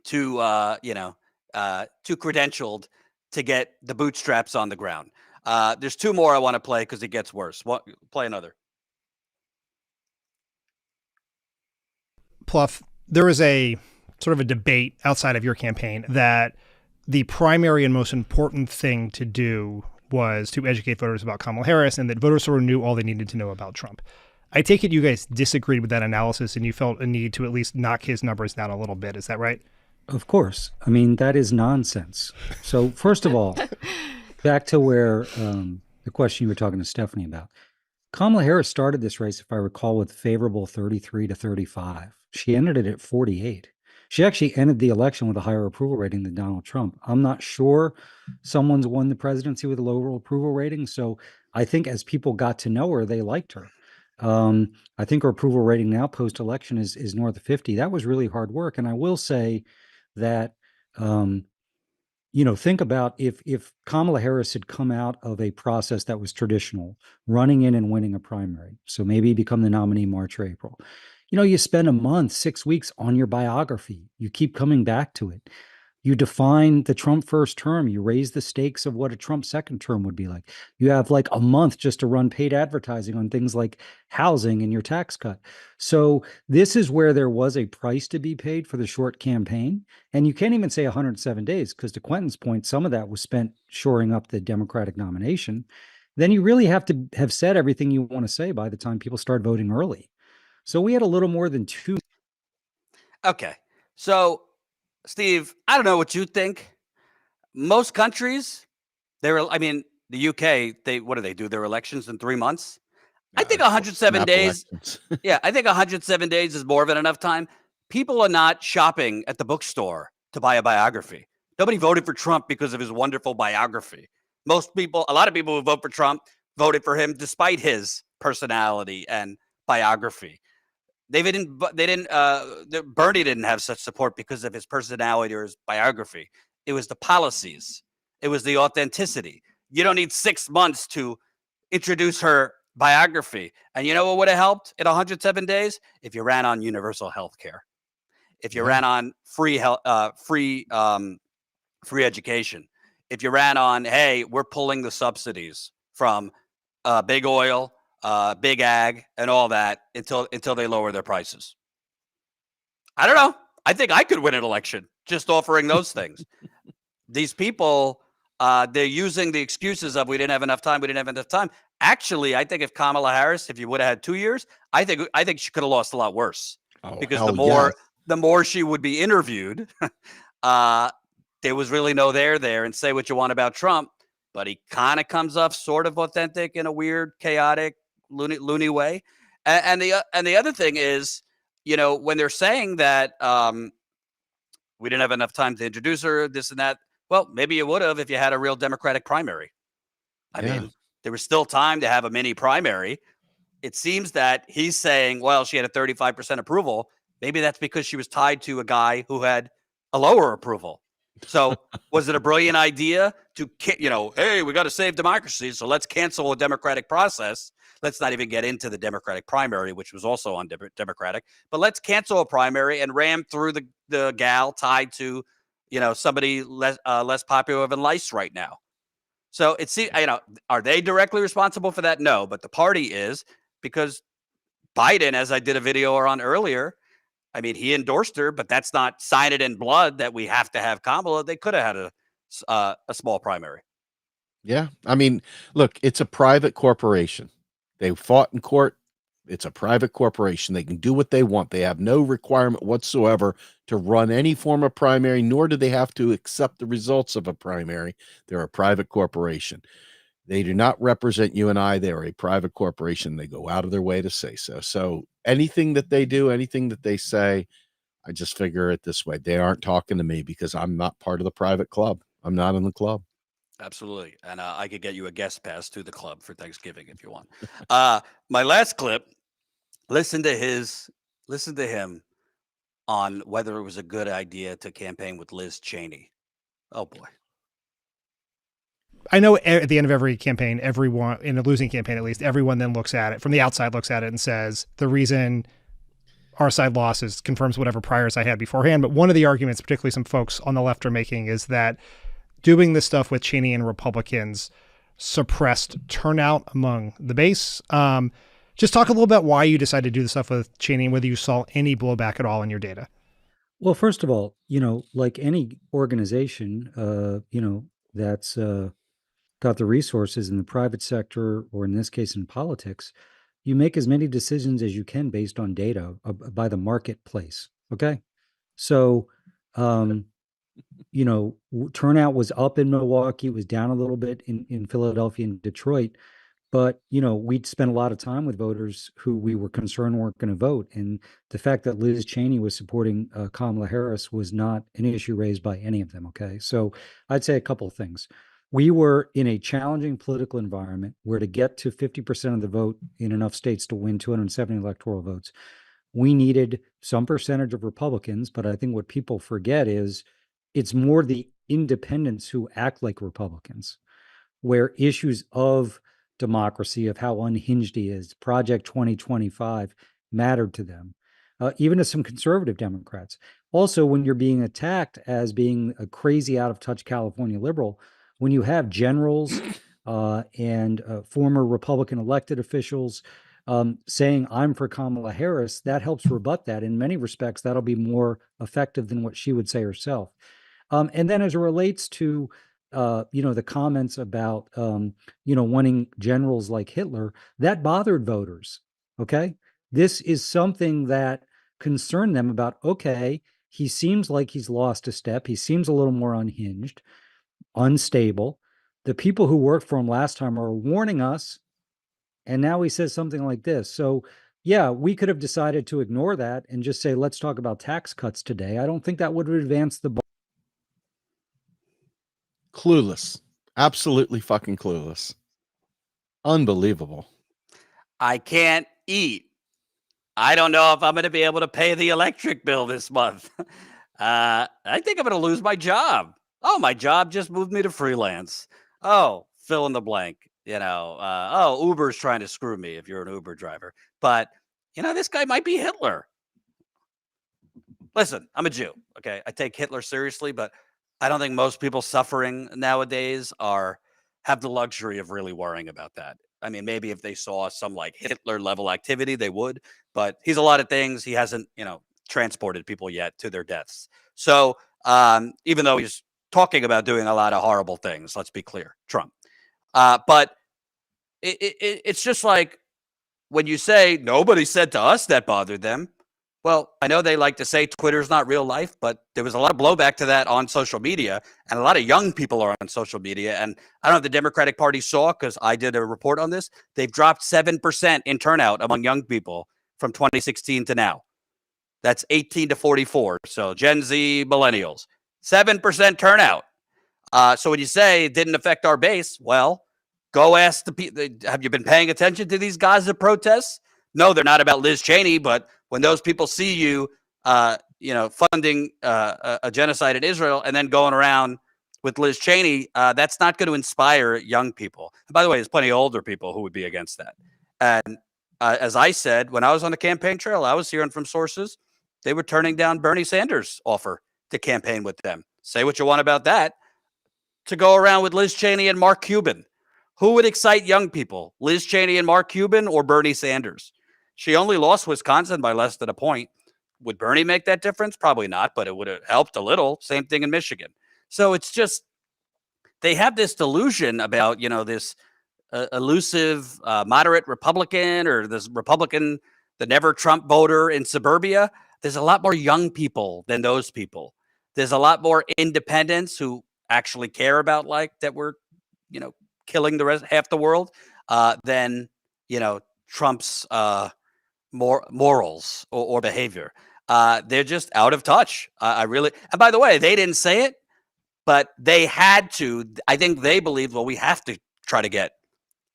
too too credentialed to get the bootstraps on the ground. There's two more I want to play because it gets worse. Play another. Pluff, there is a sort of a debate outside of your campaign that the primary and most important thing to do was to educate voters about Kamala Harris, and that voters sort of knew all they needed to know about Trump. I take it you guys disagreed with that analysis and you felt a need to at least knock his numbers down a little bit. Is that right? Of course. I mean, that is nonsense. So first of all, back to where the question you were talking to Stephanie about. Kamala Harris started this race, if I recall, with favorable 33 to 35. She ended it at 48. She actually ended the election with a higher approval rating than Donald Trump. I'm not sure someone's won the presidency with a lower approval rating. So I think as people got to know her, they liked her. I think her approval rating now post-election is north of 50. That was really hard work. And I will say that, think about if Kamala Harris had come out of a process that was traditional, running in and winning a primary, so maybe become the nominee March or April. You spend a month, 6 weeks on your biography. You keep coming back to it. You define the Trump first term. You raise the stakes of what a Trump second term would be like. You have like a month just to run paid advertising on things like housing and your tax cut. So this is where there was a price to be paid for the short campaign. And you can't even say 107 days, because to Quentin's point, some of that was spent shoring up the Democratic nomination. Then you really have to have said everything you want to say by the time people start voting early. So we had a little more than 2. Okay. So, Steve, I don't know what you think. Most countries, the UK, what do they do? Their elections in 3 months? I think 107 days. Yeah, I think 107 days is more than enough time. People are not shopping at the bookstore to buy a biography. Nobody voted for Trump because of his wonderful biography. A lot of people who vote for Trump voted for him despite his personality and biography. Bernie didn't have such support because of his personality or his biography. It was the policies. It was the authenticity. You don't need 6 months to introduce her biography. And you know what would have helped in 107 days? If you ran on universal health care. If you ran on free education. If you ran on, hey, we're pulling the subsidies from big oil, big ag, and all that until they lower their prices. I don't know. I think I could win an election just offering those things. These people, they're using the excuses of we didn't have enough time. Actually, I think if Kamala Harris, if you would have had 2 years, I think she could have lost a lot worse. Because the more she would be interviewed, there was really no there and say what you want about Trump, but he kind of comes off sort of authentic in a weird, chaotic, loony way. And the other thing is, when they're saying that we didn't have enough time to introduce her, this and that, well, maybe you would have if you had a real Democratic primary. I mean, there was still time to have a mini primary. It seems that he's saying, well, she had a 35% approval. Maybe that's because she was tied to a guy who had a lower approval. So was it a brilliant idea to, hey, we got to save democracy, so let's cancel a democratic process. Let's not even get into the Democratic primary, which was also undemocratic. But let's cancel a primary and ram through the gal tied to, somebody less popular than lice right now. So are they directly responsible for that? No, but the party is, because Biden, as I did a video on earlier, I mean, he endorsed her, but that's not sign it in blood that we have to have Kamala. They could have had a small primary. Yeah. I mean, look, it's a private corporation. They fought in court. It's a private corporation. They can do what they want. They have no requirement whatsoever to run any form of primary, nor do they have to accept the results of a primary. They're a private corporation. They do not represent you and I. They are a private corporation. They go out of their way to say so. So anything that they do, anything that they say, I just figure it this way. They aren't talking to me because I'm not part of the private club. I'm not in the club. Absolutely. And I could get you a guest pass to the club for Thanksgiving if you want. My last clip, listen to him on whether it was a good idea to campaign with Liz Cheney Oh boy. I know at the end of every campaign, everyone in a losing campaign, at least everyone then looks at it from the outside, looks at it and says the reason our side losses confirms whatever priors I had beforehand. But one of the arguments, particularly some folks on the left are making, is that doing this stuff with Cheney and Republicans suppressed turnout among the base. Just talk a little about why you decided to do the stuff with Cheney and whether you saw any blowback at all in your data. Well, first of all, like any organization, that's got the resources in the private sector, or in this case in politics, you make as many decisions as you can based on data by the marketplace. Okay. So, turnout was up in Milwaukee. It was down a little bit in Philadelphia and Detroit. But, we'd spent a lot of time with voters who we were concerned weren't going to vote. And the fact that Liz Cheney was supporting Kamala Harris was not an issue raised by any of them. Okay. So I'd say a couple of things. We were in a challenging political environment where to get to 50% of the vote in enough states to win 270 electoral votes, we needed some percentage of Republicans. But I think what people forget is it's more the independents who act like Republicans, where issues of democracy, of how unhinged he is, Project 2025 mattered to them, even to some conservative Democrats. Also, when you're being attacked as being a crazy out of touch California liberal, when you have generals and former Republican elected officials saying, I'm for Kamala Harris, that helps rebut that. In many respects, that'll be more effective than what she would say herself. And then as it relates to, the comments about, wanting generals like Hitler, that bothered voters. Okay. This is something that concerned them about, okay, he seems like he's lost a step. He seems a little more unhinged, unstable. The people who worked for him last time are warning us. And now he says something like this. So yeah, we could have decided to ignore that and just say, let's talk about tax cuts today. I don't think that would have advanced the ball. Clueless. Absolutely fucking clueless. Unbelievable. I can't eat. I don't know if I'm going to be able to pay the electric bill this month. I think I'm going to lose my job. Oh, my job just moved me to freelance. Oh, fill in the blank. Uber's trying to screw me if you're an Uber driver. But, this guy might be Hitler. Listen, I'm a Jew. Okay. I take Hitler seriously, but I don't think most people suffering nowadays have the luxury of really worrying about that. I mean, maybe if they saw some like Hitler level activity, they would, but he's a lot of things. He hasn't, transported people yet to their deaths. So even though he's talking about doing a lot of horrible things, let's be clear, Trump. But it's just like when you say nobody said to us that bothered them. Well, I know they like to say Twitter's not real life, but there was a lot of blowback to that on social media, and a lot of young people are on social media. And I don't know if the Democratic Party saw, because I did a report on this, they've dropped 7% in turnout among young people from 2016 to now. That's 18 to 44. So Gen Z, millennials, 7% turnout. So when you say it didn't affect our base, well, go ask the people. Have you been paying attention to these Gaza protests? No, they're not about Liz Cheney, but when those people see you, funding a genocide in Israel and then going around with Liz Cheney, that's not going to inspire young people. And by the way, there's plenty of older people who would be against that. And as I said, when I was on the campaign trail, I was hearing from sources, they were turning down Bernie Sanders' offer to campaign with them. Say what you want about that. To go around with Liz Cheney and Mark Cuban. Who would excite young people? Liz Cheney and Mark Cuban or Bernie Sanders? She only lost Wisconsin by less than a point. Would Bernie make that difference? Probably not, but it would have helped a little. Same thing in Michigan. So it's just, they have this delusion about, this elusive moderate Republican, or this Republican, the never Trump voter in suburbia. There's a lot more young people than those people. There's a lot more independents who actually care about that we're, killing the rest, half the world, than, Trump's morals or behavior. They're just out of touch. And by the way, they didn't say it, but they had to. I think they believed, well, we have to try to get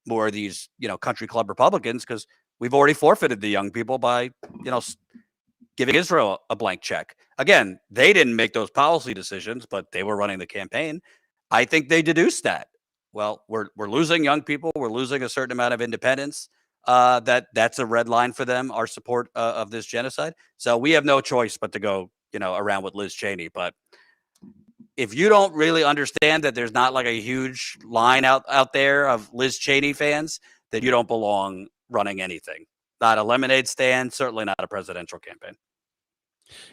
more of these, country club Republicans, because we've already forfeited the young people by, giving Israel a blank check. Again, they didn't make those policy decisions, but they were running the campaign. I think they deduced that. Well, we're losing young people. We're losing a certain amount of independence. That's a red line for them, our support of this genocide. So we have no choice but to go, around with Liz Cheney. But if you don't really understand that there's not like a huge line out there of Liz Cheney fans, then you don't belong running anything. Not a lemonade stand, certainly not a presidential campaign.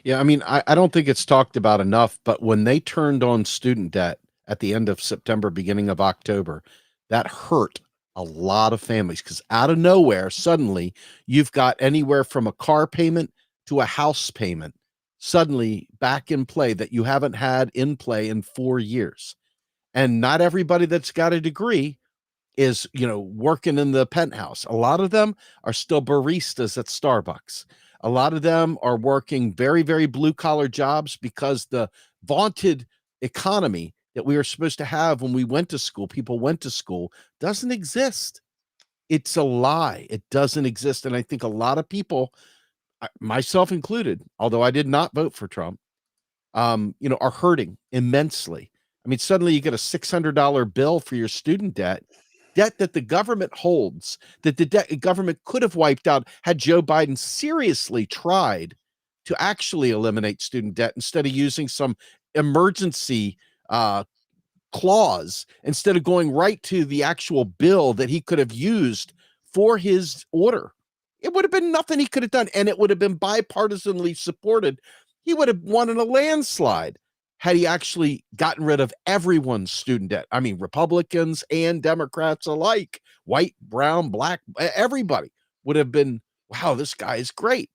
Yeah, I mean, I don't think it's talked about enough, but when they turned on student debt at the end of September, beginning of October, that hurt a lot of families because out of nowhere, suddenly you've got anywhere from a car payment to a house payment suddenly back in play that you haven't had in play in 4 years. And not everybody that's got a degree is, working in the penthouse. A lot of them are still baristas at Starbucks. A lot of them are working very, very blue collar jobs because the vaunted economy that we were supposed to have when we went to school, people went to school, doesn't exist. It's a lie. It doesn't exist. And I think a lot of people, myself included, although I did not vote for Trump, are hurting immensely. I mean, suddenly you get a $600 bill for your student debt that the government holds, that the government could have wiped out had Joe Biden seriously tried to actually eliminate student debt instead of using some emergency clause, instead of going right to the actual bill that he could have used for his order. It would have been nothing he could have done, and it would have been bipartisanly supported. He would have won in a landslide had he actually gotten rid of everyone's student debt. I mean, Republicans and Democrats alike, white, brown, black, everybody would have been, wow, this guy is great.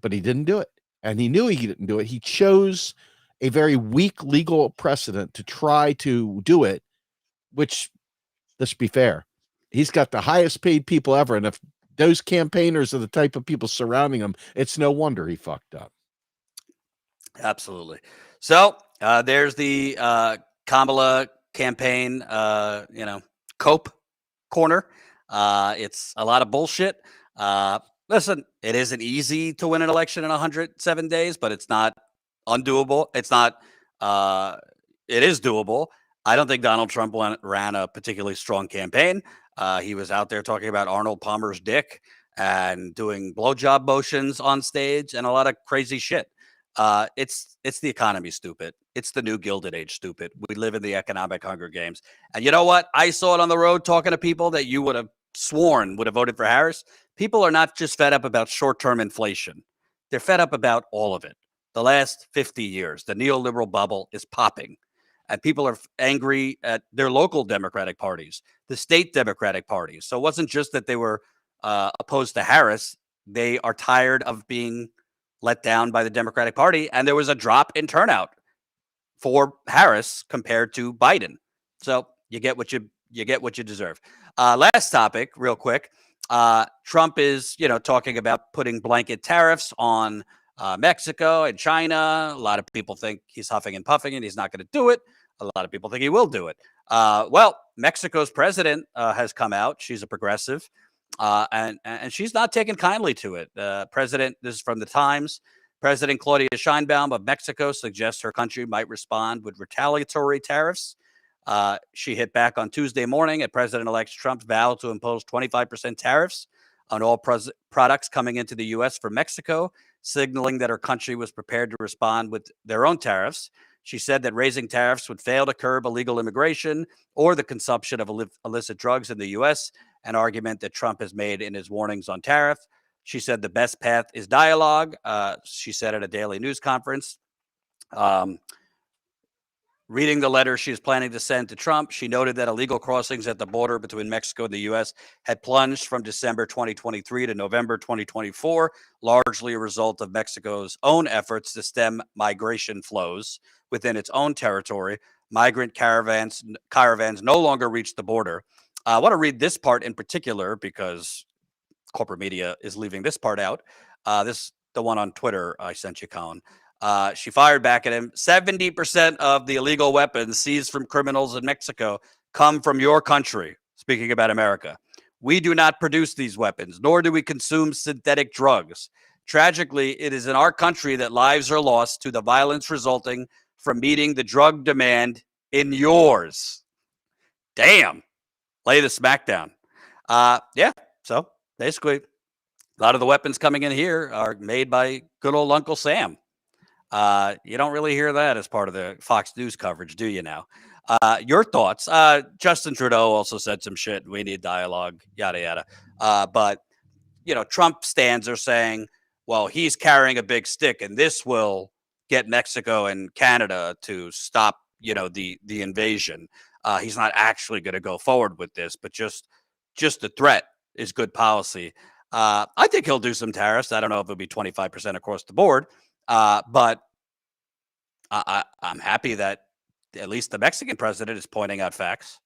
But he didn't do it. And he knew he didn't do it. He chose a very weak legal precedent to try to do it, which, let's be fair, he's got the highest paid people ever. And if those campaigners are the type of people surrounding him, it's no wonder he fucked up. Absolutely. So there's the Kamala campaign, cope corner. It's a lot of bullshit. Listen, it isn't easy to win an election in 107 days, but it's not undoable. It is doable. I don't think Donald Trump ran a particularly strong campaign. He was out there talking about Arnold Palmer's dick and doing blowjob motions on stage and a lot of crazy shit. It's the economy, stupid. It's the new Gilded Age, stupid. We live in the economic Hunger Games. And you know what? I saw it on the road talking to people that you would have sworn would have voted for Harris. People are not just fed up about short-term inflation. They're fed up about all of it. The last 50 years, the neoliberal bubble is popping. And people are angry at their local Democratic parties, the state Democratic parties. So it wasn't just that they were opposed to Harris. They are tired of being let down by the Democratic Party, and there was a drop in turnout for Harris compared to Biden. So you get what you deserve. Last topic, real quick. Trump is, talking about putting blanket tariffs on Mexico and China. A lot of people think he's huffing and puffing, and he's not going to do it. A lot of people think he will do it. Well, Mexico's president has come out. She's a progressive. And she's not taken kindly to it. President, this is from the Times, President Claudia Sheinbaum of Mexico suggests her country might respond with retaliatory tariffs. She hit back on Tuesday morning at President-elect Trump's vow to impose 25% tariffs on all products coming into the U.S. from Mexico, signaling that her country was prepared to respond with their own tariffs. She said that raising tariffs would fail to curb illegal immigration or the consumption of illicit drugs in the U.S., an argument that Trump has made in his warnings on tariff. She said the best path is dialogue. She said at a daily news conference. Reading the letter she is planning to send to Trump, she noted that illegal crossings at the border between Mexico and the U.S. had plunged from December 2023 to November 2024, largely a result of Mexico's own efforts to stem migration flows within its own territory. Migrant caravans no longer reach the border. I want to read this part in particular because corporate media is leaving this part out. The one on Twitter I sent you, Colin. She fired back at him. 70% of the illegal weapons seized from criminals in Mexico come from your country, speaking about America. We do not produce these weapons, nor do we consume synthetic drugs. Tragically, it is in our country that lives are lost to the violence resulting from meeting the drug demand in yours. Damn. Lay the smackdown. Yeah, so basically, a lot of the weapons coming in here are made by good old Uncle Sam. You don't really hear that as part of the Fox News coverage, do you now? Your thoughts? Justin Trudeau also said some shit. We need dialogue, yada, yada. But, Trump stands are saying, well, he's carrying a big stick, and this will get Mexico and Canada to stop, the invasion. He's not actually going to go forward with this, but just the threat is good policy. I think he'll do some tariffs. I don't know if it'll be 25% across the board, but I'm happy that at least the Mexican president is pointing out facts.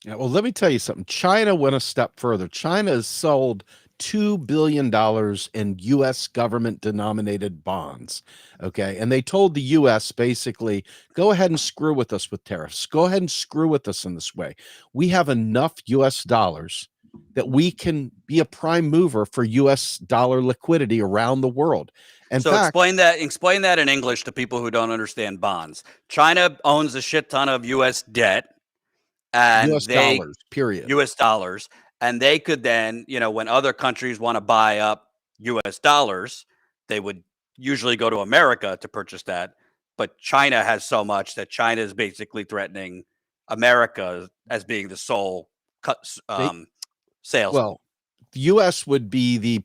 Yeah, well, let me tell you something. China went a step further. China has sold $2 billion in U.S. government-denominated bonds, okay? And they told the U.S. basically, go ahead and screw with us with tariffs. Go ahead and screw with us in this way. We have enough U.S. dollars that we can be a prime mover for U.S. dollar liquidity around the world. And so explain that in English to people who don't understand bonds. China owns a shit ton of U.S. debt. And U.S. dollars, period. U.S. dollars. And they could then, when other countries want to buy up U.S. dollars, they would usually go to America to purchase that. But China has so much that China is basically threatening America as being the sole sales. Well, the U.S. would be the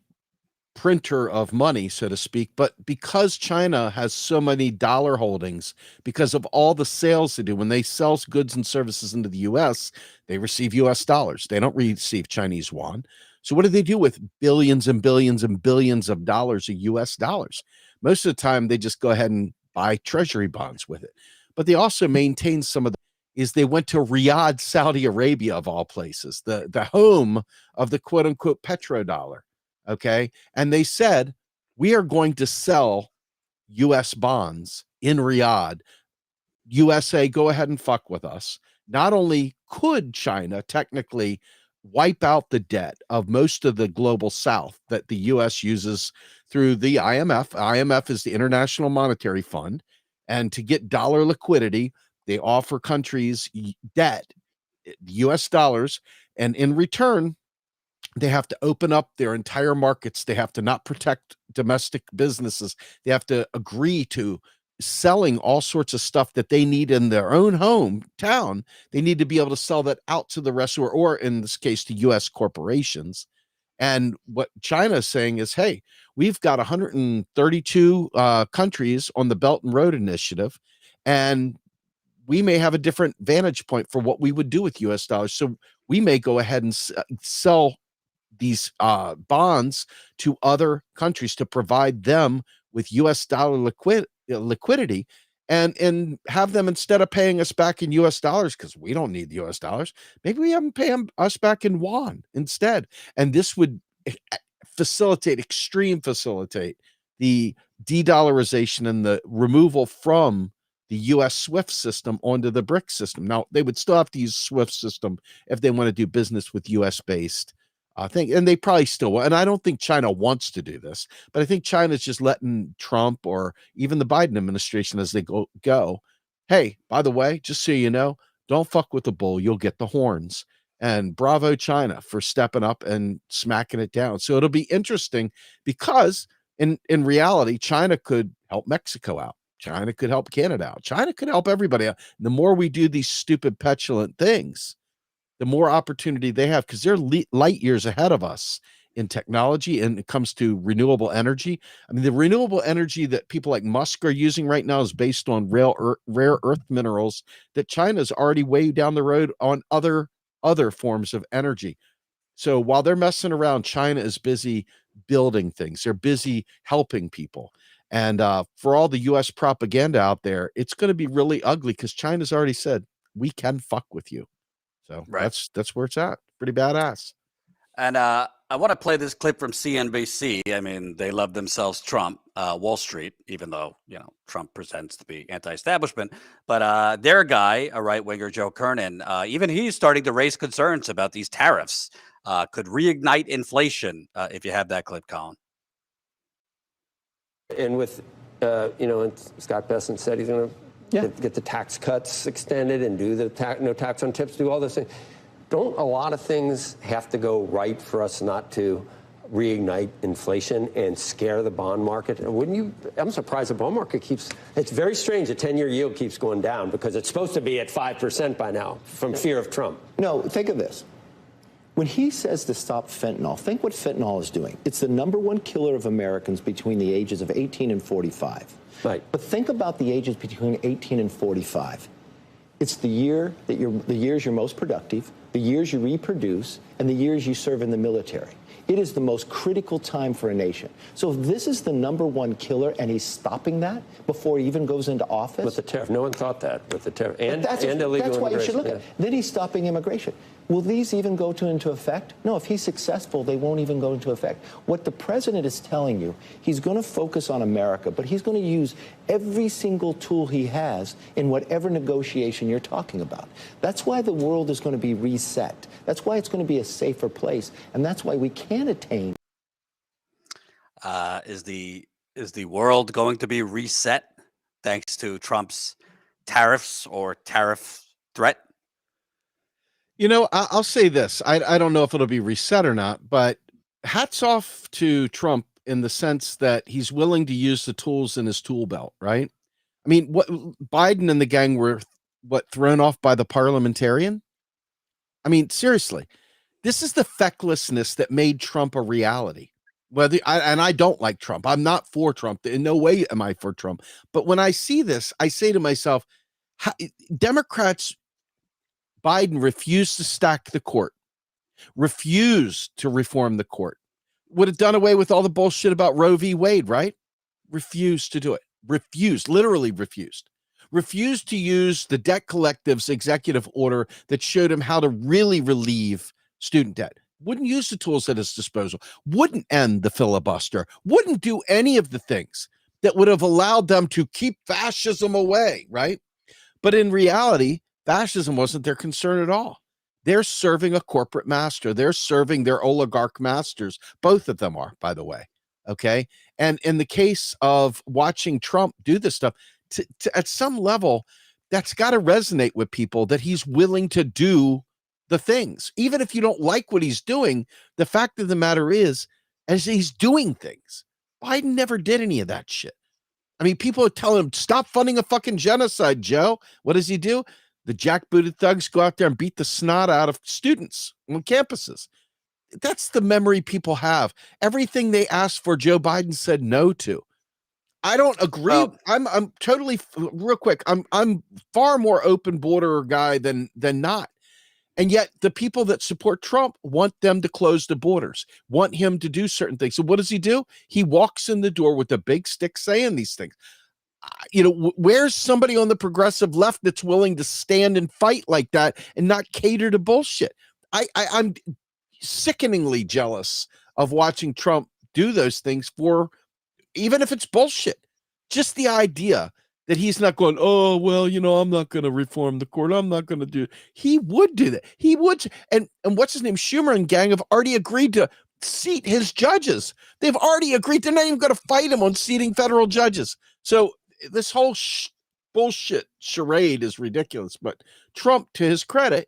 printer of money, so to speak, but because China has so many dollar holdings, because of all the sales they do, when they sell goods and services into the U.S., they receive U.S. dollars. They don't receive Chinese yuan. So what do they do with billions and billions and billions of dollars of U.S. dollars? Most of the time, they just go ahead and buy treasury bonds with it. But they also maintain some of they went to Riyadh, Saudi Arabia, of all places, the home of the quote-unquote petrodollar. Okay. And they said, we are going to sell U.S. bonds in Riyadh. USA, go ahead and fuck with us. Not only could China technically wipe out the debt of most of the global South that the U.S. uses through the IMF. IMF is the International Monetary Fund. And to get dollar liquidity, they offer countries debt, U.S. dollars. And in return, they have to open up their entire markets. They have to not protect domestic businesses. They have to agree to selling all sorts of stuff that they need in their own hometown. They need to be able to sell that out to the rest, or in this case, to U.S. corporations. And what China is saying is, hey, we've got 132 countries on the Belt and Road Initiative, and we may have a different vantage point for what we would do with U.S. dollars. So we may go ahead and sell these bonds to other countries to provide them with U.S. dollar liquidity, and have them, instead of paying us back in U.S. dollars, because we don't need the U.S. dollars, maybe we have them pay us back in yuan instead. And this would facilitate the de-dollarization and the removal from the U.S. SWIFT system onto the BRIC system. Now, they would still have to use SWIFT system if they want to do business with U.S.-based thing, and they probably still will. And I don't think China wants to do this, but I think China's just letting Trump or even the Biden administration, as they go, hey, by the way, just so you know, don't fuck with the bull, you'll get the horns. And bravo China for stepping up and smacking it down. So it'll be interesting, because in reality, China could help Mexico out. China could help Canada out. China could help everybody out. And the more we do these stupid, petulant things, the more opportunity they have, because they're light years ahead of us in technology, and it comes to renewable energy. I mean, the renewable energy that people like Musk are using right now is based on rare earth minerals that China's already way down the road on other forms of energy. So while they're messing around, China is busy building things. They're busy helping people. And for all the U.S. propaganda out there, it's going to be really ugly, because China's already said, we can fuck with you. So right. That's where it's at. Pretty badass. And I want to play this clip from CNBC. I mean, they love themselves Trump, Wall Street, even though, Trump presents to be anti-establishment. But their guy, a right-winger, Joe Kernan, even he's starting to raise concerns about these tariffs could reignite inflation, if you have that clip, Colin. And with, and Scott Bessent said he's going to get the tax cuts extended and do the no tax on tips, do all those things. Don't a lot of things have to go right for us not to reignite inflation and scare the bond market? Wouldn't you? I'm surprised the bond market it's very strange. The 10-year yield keeps going down because it's supposed to be at 5% by now from fear of Trump. No, think of this. When he says to stop fentanyl, think what fentanyl is doing. It's the #1 killer of Americans between the ages of 18 and 45. Right. But think about the ages between 18 and 45. It's the years you're most productive, the years you reproduce, and the years you serve in the military. It is the most critical time for a nation. So if this is the #1 killer and he's stopping that before he even goes into office. With the tariff. No one thought that with the tariff. And that's illegal That's why you should look immigration, at it. Then he's stopping immigration. Will these even go into effect? No, if he's successful, they won't even go into effect. What the president is telling you, he's going to focus on America, but he's going to use every single tool he has in whatever negotiation you're talking about. That's why the world is going to be reset. That's why it's going to be a safer place. And that's why we can attain. Is the world going to be reset thanks to Trump's tariffs or tariff threat? I'll say this. I don't know if it'll be reset or not, but hats off to Trump in the sense that he's willing to use the tools in his tool belt, right? I mean, what Biden and the gang were thrown off by the parliamentarian? I mean, seriously, this is the fecklessness that made Trump a reality. And I don't like Trump. I'm not for Trump. In no way am I for Trump. But when I see this, I say to myself, Democrats, Biden refused to stack the court, refused to reform the court, would have done away with all the bullshit about Roe v. Wade, right? Refused to do it. Literally refused to use the debt collective's executive order that showed him how to really relieve student debt. Wouldn't use the tools at his disposal, wouldn't end the filibuster, wouldn't do any of the things that would have allowed them to keep fascism away, right? But in reality, fascism wasn't their concern at all. They're serving a corporate master. They're serving their oligarch masters. Both of them are, by the way. Okay. And in the case of watching Trump do this stuff, at some level, that's got to resonate with people that he's willing to do the things. Even if you don't like what he's doing, the fact of the matter is, as he's doing things, Biden never did any of that shit. I mean, people are telling him, stop funding a fucking genocide, Joe. What does he do? The jackbooted thugs go out there and beat the snot out of students on campuses. That's the memory people have. Everything they asked for, Joe Biden said no to. I don't agree. Well, I'm totally real quick. I'm far more open border guy than not. And yet the people that support Trump want them to close the borders, want him to do certain things. So what does he do? He walks in the door with a big stick saying these things. Where's somebody on the progressive left that's willing to stand and fight like that and not cater to bullshit? I'm sickeningly jealous of watching Trump do those things for, even if it's bullshit, just the idea that he's not going, oh, well, I'm not going to reform the court. I'm not going to do it. He would do that. He would. And what's his name? Schumer and gang have already agreed to seat his judges. They've already agreed. They're not even going to fight him on seating federal judges. So this whole bullshit charade is ridiculous. But Trump, to his credit,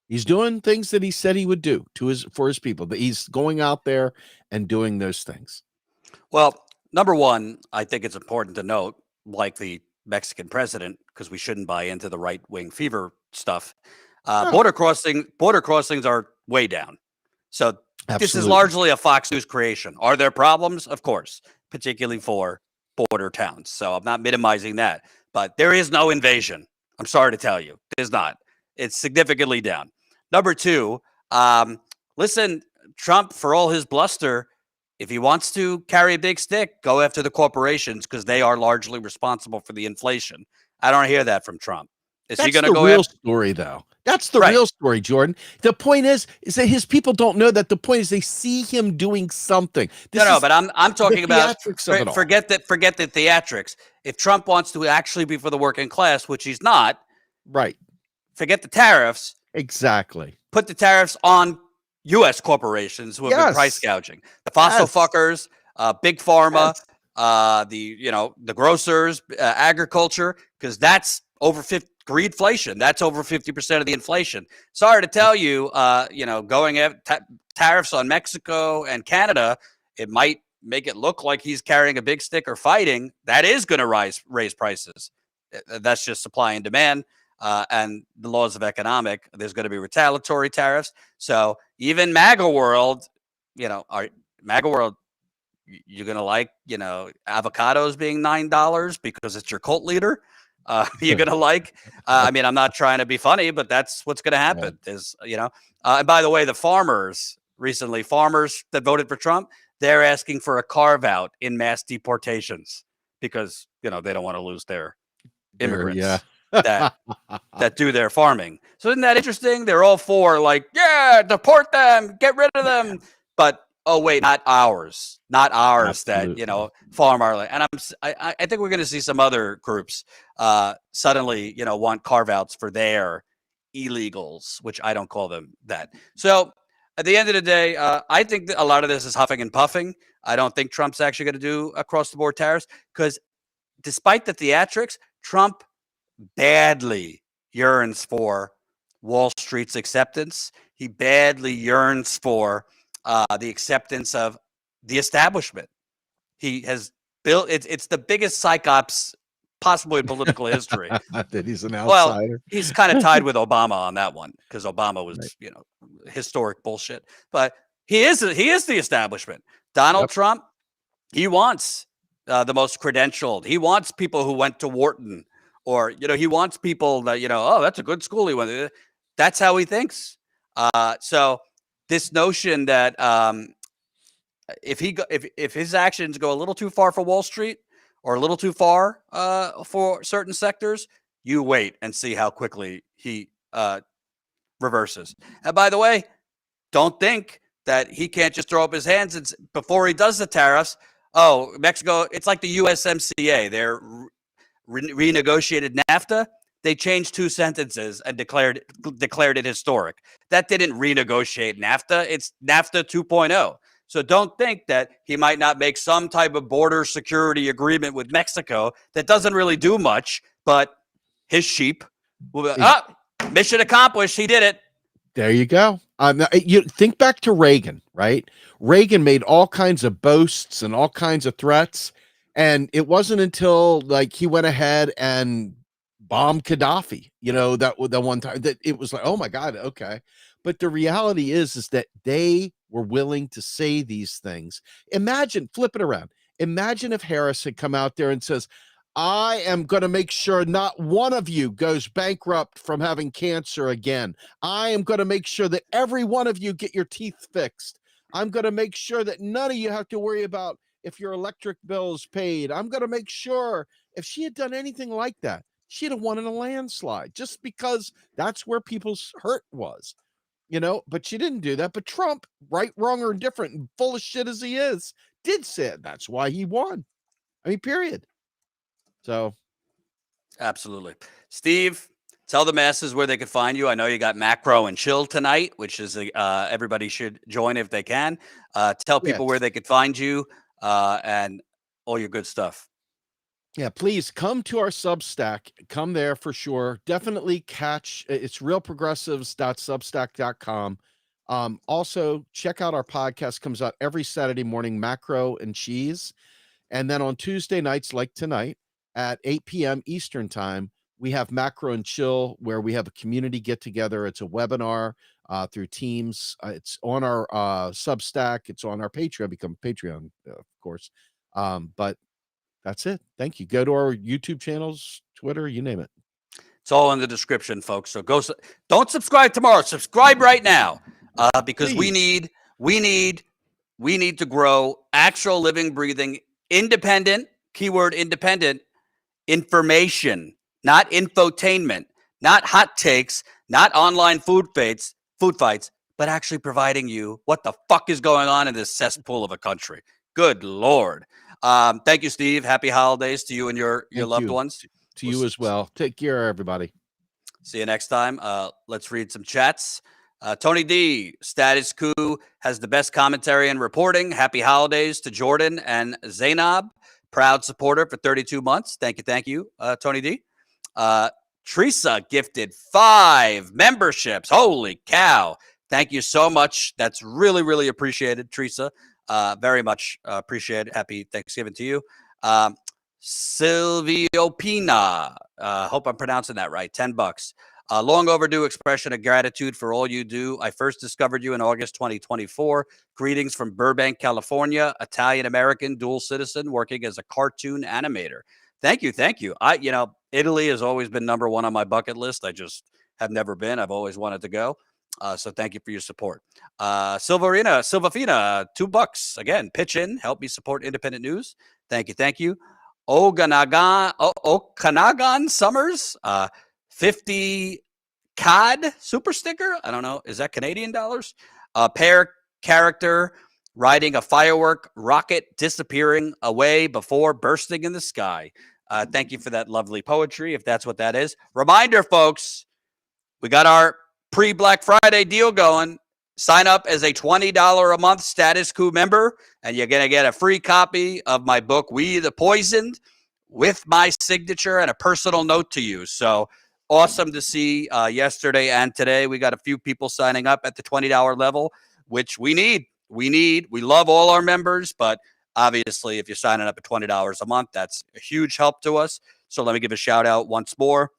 he's doing things that he said he would do for his people. But he's going out there and doing those things. Well, number one, I think it's important to note, like the Mexican president, because we shouldn't buy into the right-wing fever stuff. Border crossings are way down. So This is largely a Fox News creation. Are there problems? Of course, particularly for border towns. So I'm not minimizing that, but there is no invasion. I'm sorry to tell you, there's not. It's significantly down. Number two, listen, Trump, for all his bluster, if he wants to carry a big stick, go after the corporations because they are largely responsible for the inflation. I don't hear that from Trump. Is he going to go real story, though? That's the real story, Jordan. The point is that his people don't know that. The point is they see him doing something. But I'm talking about forget the theatrics. If Trump wants to actually be for the working class, which he's not, right? Forget the tariffs. Exactly. Put the tariffs on U.S. corporations who have been price gouging. The fossil fuckers, big pharma, Yes. the grocers, agriculture, because that's over 50 greedflation. That's over 50% of the inflation. Sorry to tell you, going at tariffs on Mexico and Canada, it might make it look like he's carrying a big stick or fighting. That is going to raise prices. That's just supply and demand. And the laws of economic, there's going to be retaliatory tariffs. So even MAGA world, MAGA world, you're going to like, avocados being $9 because it's your cult leader. You're going to like, I'm not trying to be funny, but that's what's going to happen is, and by the way, the farmers that voted for Trump, they're asking for a carve out in mass deportations because, they don't want to lose their immigrants that do their farming. So isn't that interesting? They're all for deport them, get rid of them. But oh wait, not ours. Absolutely. That farm our land. And I think we're going to see some other groups suddenly want carve outs for their illegals, which I don't call them that. So at the end of the day, I think that a lot of this is huffing and puffing. I don't think Trump's actually going to do across the board tariffs because despite the theatrics, Trump badly yearns for Wall Street's acceptance. He badly yearns for the acceptance of the establishment. He has built it's the biggest psyops possibly in political history. That he's an outsider. Well, he's kind of tied with Obama on that one because Obama was, historic bullshit. But he is the establishment. Donald Trump, he wants the most credentialed. He wants people who went to Wharton, or he wants people that oh, that's a good school he went. That's how he thinks. So this notion that if his actions go a little too far for Wall Street or a little too far for certain sectors, you wait and see how quickly he reverses. And by the way, don't think that he can't just throw up his hands and before he does the tariffs. Oh, Mexico, it's like the USMCA. They're renegotiated NAFTA. They changed 2 sentences and declared it historic. That didn't renegotiate NAFTA. It's NAFTA 2.0. So don't think that he might not make some type of border security agreement with Mexico that doesn't really do much, but his sheep will be, mission accomplished. He did it. There you go. You think back to Reagan, right? Reagan made all kinds of boasts and all kinds of threats. And it wasn't until he went ahead and bombed Gaddafi, that one time that it was like, oh my God, okay. But the reality is that they were willing to say these things. Imagine, flip it around. Imagine if Harris had come out there and says, I am going to make sure not one of you goes bankrupt from having cancer again. I am going to make sure that every one of you get your teeth fixed. I'm going to make sure that none of you have to worry about if your electric bill is paid. I'm going to make sure. If she had done anything like that, she'd have won in a landslide just because that's where people's hurt was, but she didn't do that. But Trump, right, wrong, or indifferent, and full of shit as he is, did say it. That's why he won. Period. So. Absolutely. Steve, tell the masses where they could find you. I know you got Macro and Chill tonight, which is everybody should join if they can. Tell people where they could find you and all your good stuff. Yeah, please come to our Substack. Come there for sure. Definitely catch it's realprogressives.substack.com. Also, check out our podcast. Comes out every Saturday morning, Macro and Cheese. And then on Tuesday nights, like tonight, at 8 p.m. Eastern time, we have Macro and Chill, where we have a community get together. It's a webinar through Teams. It's on our Substack. It's on our Patreon. Become Patreon, of course. But that's it. Thank you. Go to our YouTube channels, Twitter, you name it. It's all in the description, folks. So don't subscribe tomorrow. Subscribe right now because Please. we need to grow actual living, breathing, independent, keyword independent information, not infotainment, not hot takes, not online food fights, but actually providing you what the fuck is going on in this cesspool of a country. Good Lord. Thank you, Steve. Happy holidays to you and your loved ones. To you as well. Take care, everybody. See you next time. Let's read some chats. Tony D, Status Coup has the best commentary and reporting. Happy holidays to Jordan and Zainab. Proud supporter for 32 months. Thank you, Tony D. Teresa gifted 5 memberships. Holy cow. Thank you so much. That's really, really appreciated, Teresa. Very much appreciated. Happy Thanksgiving to you. Silvio Pina. Hope I'm pronouncing that right. $10. Long overdue expression of gratitude for all you do. I first discovered you in August 2024. Greetings from Burbank, California. Italian-American dual citizen working as a cartoon animator. Thank you. Italy has always been number 1 on my bucket list. I just have never been. I've always wanted to go. So thank you for your support. Silvafina, $2. Again, pitch in. Help me support independent news. Thank you. Okanagan Summers, 50 CAD super sticker. I don't know. Is that Canadian dollars? Pair character riding a firework rocket disappearing away before bursting in the sky. Thank you for that lovely poetry, if that's what that is. Reminder, folks, we got our pre-Black Friday deal going. Sign up as a $20 a month Status Coup member, and you're going to get a free copy of my book, We the Poisoned, with my signature and a personal note to you. So awesome to see yesterday and today. We got a few people signing up at the $20 level, which we need. We love all our members, but obviously if you're signing up at $20 a month, that's a huge help to us. So let me give a shout out once more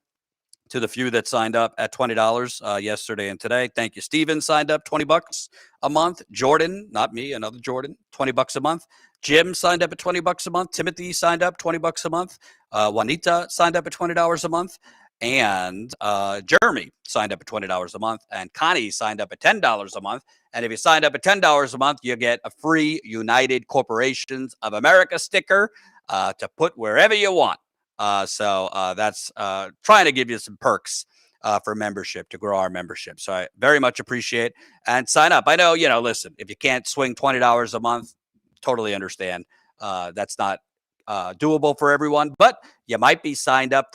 to the few that signed up at $20 yesterday and today. Thank you. Steven signed up $20 a month. Jordan, not me, another Jordan, $20 a month. Jim signed up at $20 a month. Timothy signed up $20 a month. Juanita signed up at $20 a month. And Jeremy signed up at $20 a month. And Connie signed up at $10 a month. And if you signed up at $10 a month, you get a free United Corporations of America sticker to put wherever you want. So that's trying to give you some perks for membership to grow our membership. So I very much appreciate and sign up. I know, listen, if you can't swing $20 a month, totally understand. That's not doable for everyone, but you might be signed up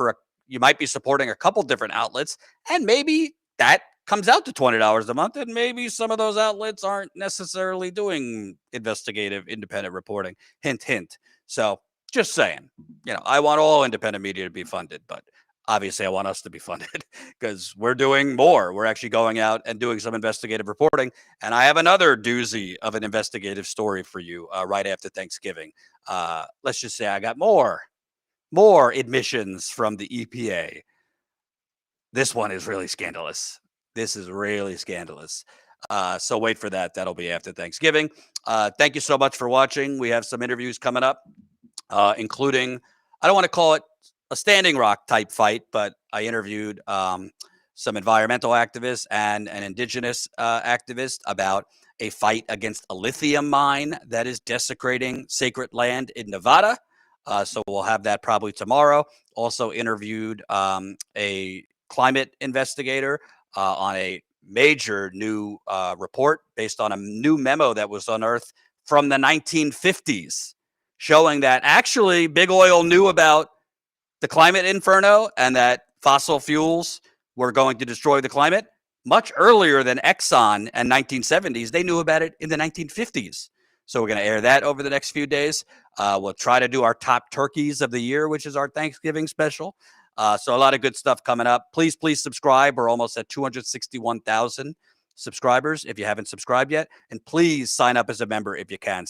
you might be supporting a couple different outlets, and maybe that comes out to $20 a month, and maybe some of those outlets aren't necessarily doing investigative independent reporting. Hint, hint. So just saying, I want all independent media to be funded, but obviously I want us to be funded because we're doing more. We're actually going out and doing some investigative reporting. And I have another doozy of an investigative story for you right after Thanksgiving. Let's just say I got more admissions from the EPA. This one is really scandalous. This is really scandalous. So wait for that. That'll be after Thanksgiving. Thank you so much for watching. We have some interviews coming up. Including, I don't want to call it a Standing Rock type fight, but I interviewed some environmental activists and an indigenous activist about a fight against a lithium mine that is desecrating sacred land in Nevada. So we'll have that probably tomorrow. Also interviewed a climate investigator on a major new report based on a new memo that was unearthed from the 1950s. Showing that actually big oil knew about the climate inferno and that fossil fuels were going to destroy the climate much earlier than Exxon and 1970s. They knew about it in the 1950s. So we're going to air that over the next few days. We'll try to do our top turkeys of the year, which is our Thanksgiving special. So a lot of good stuff coming up. Please subscribe. We're almost at 261,000 subscribers if you haven't subscribed yet. And please sign up as a member if you can.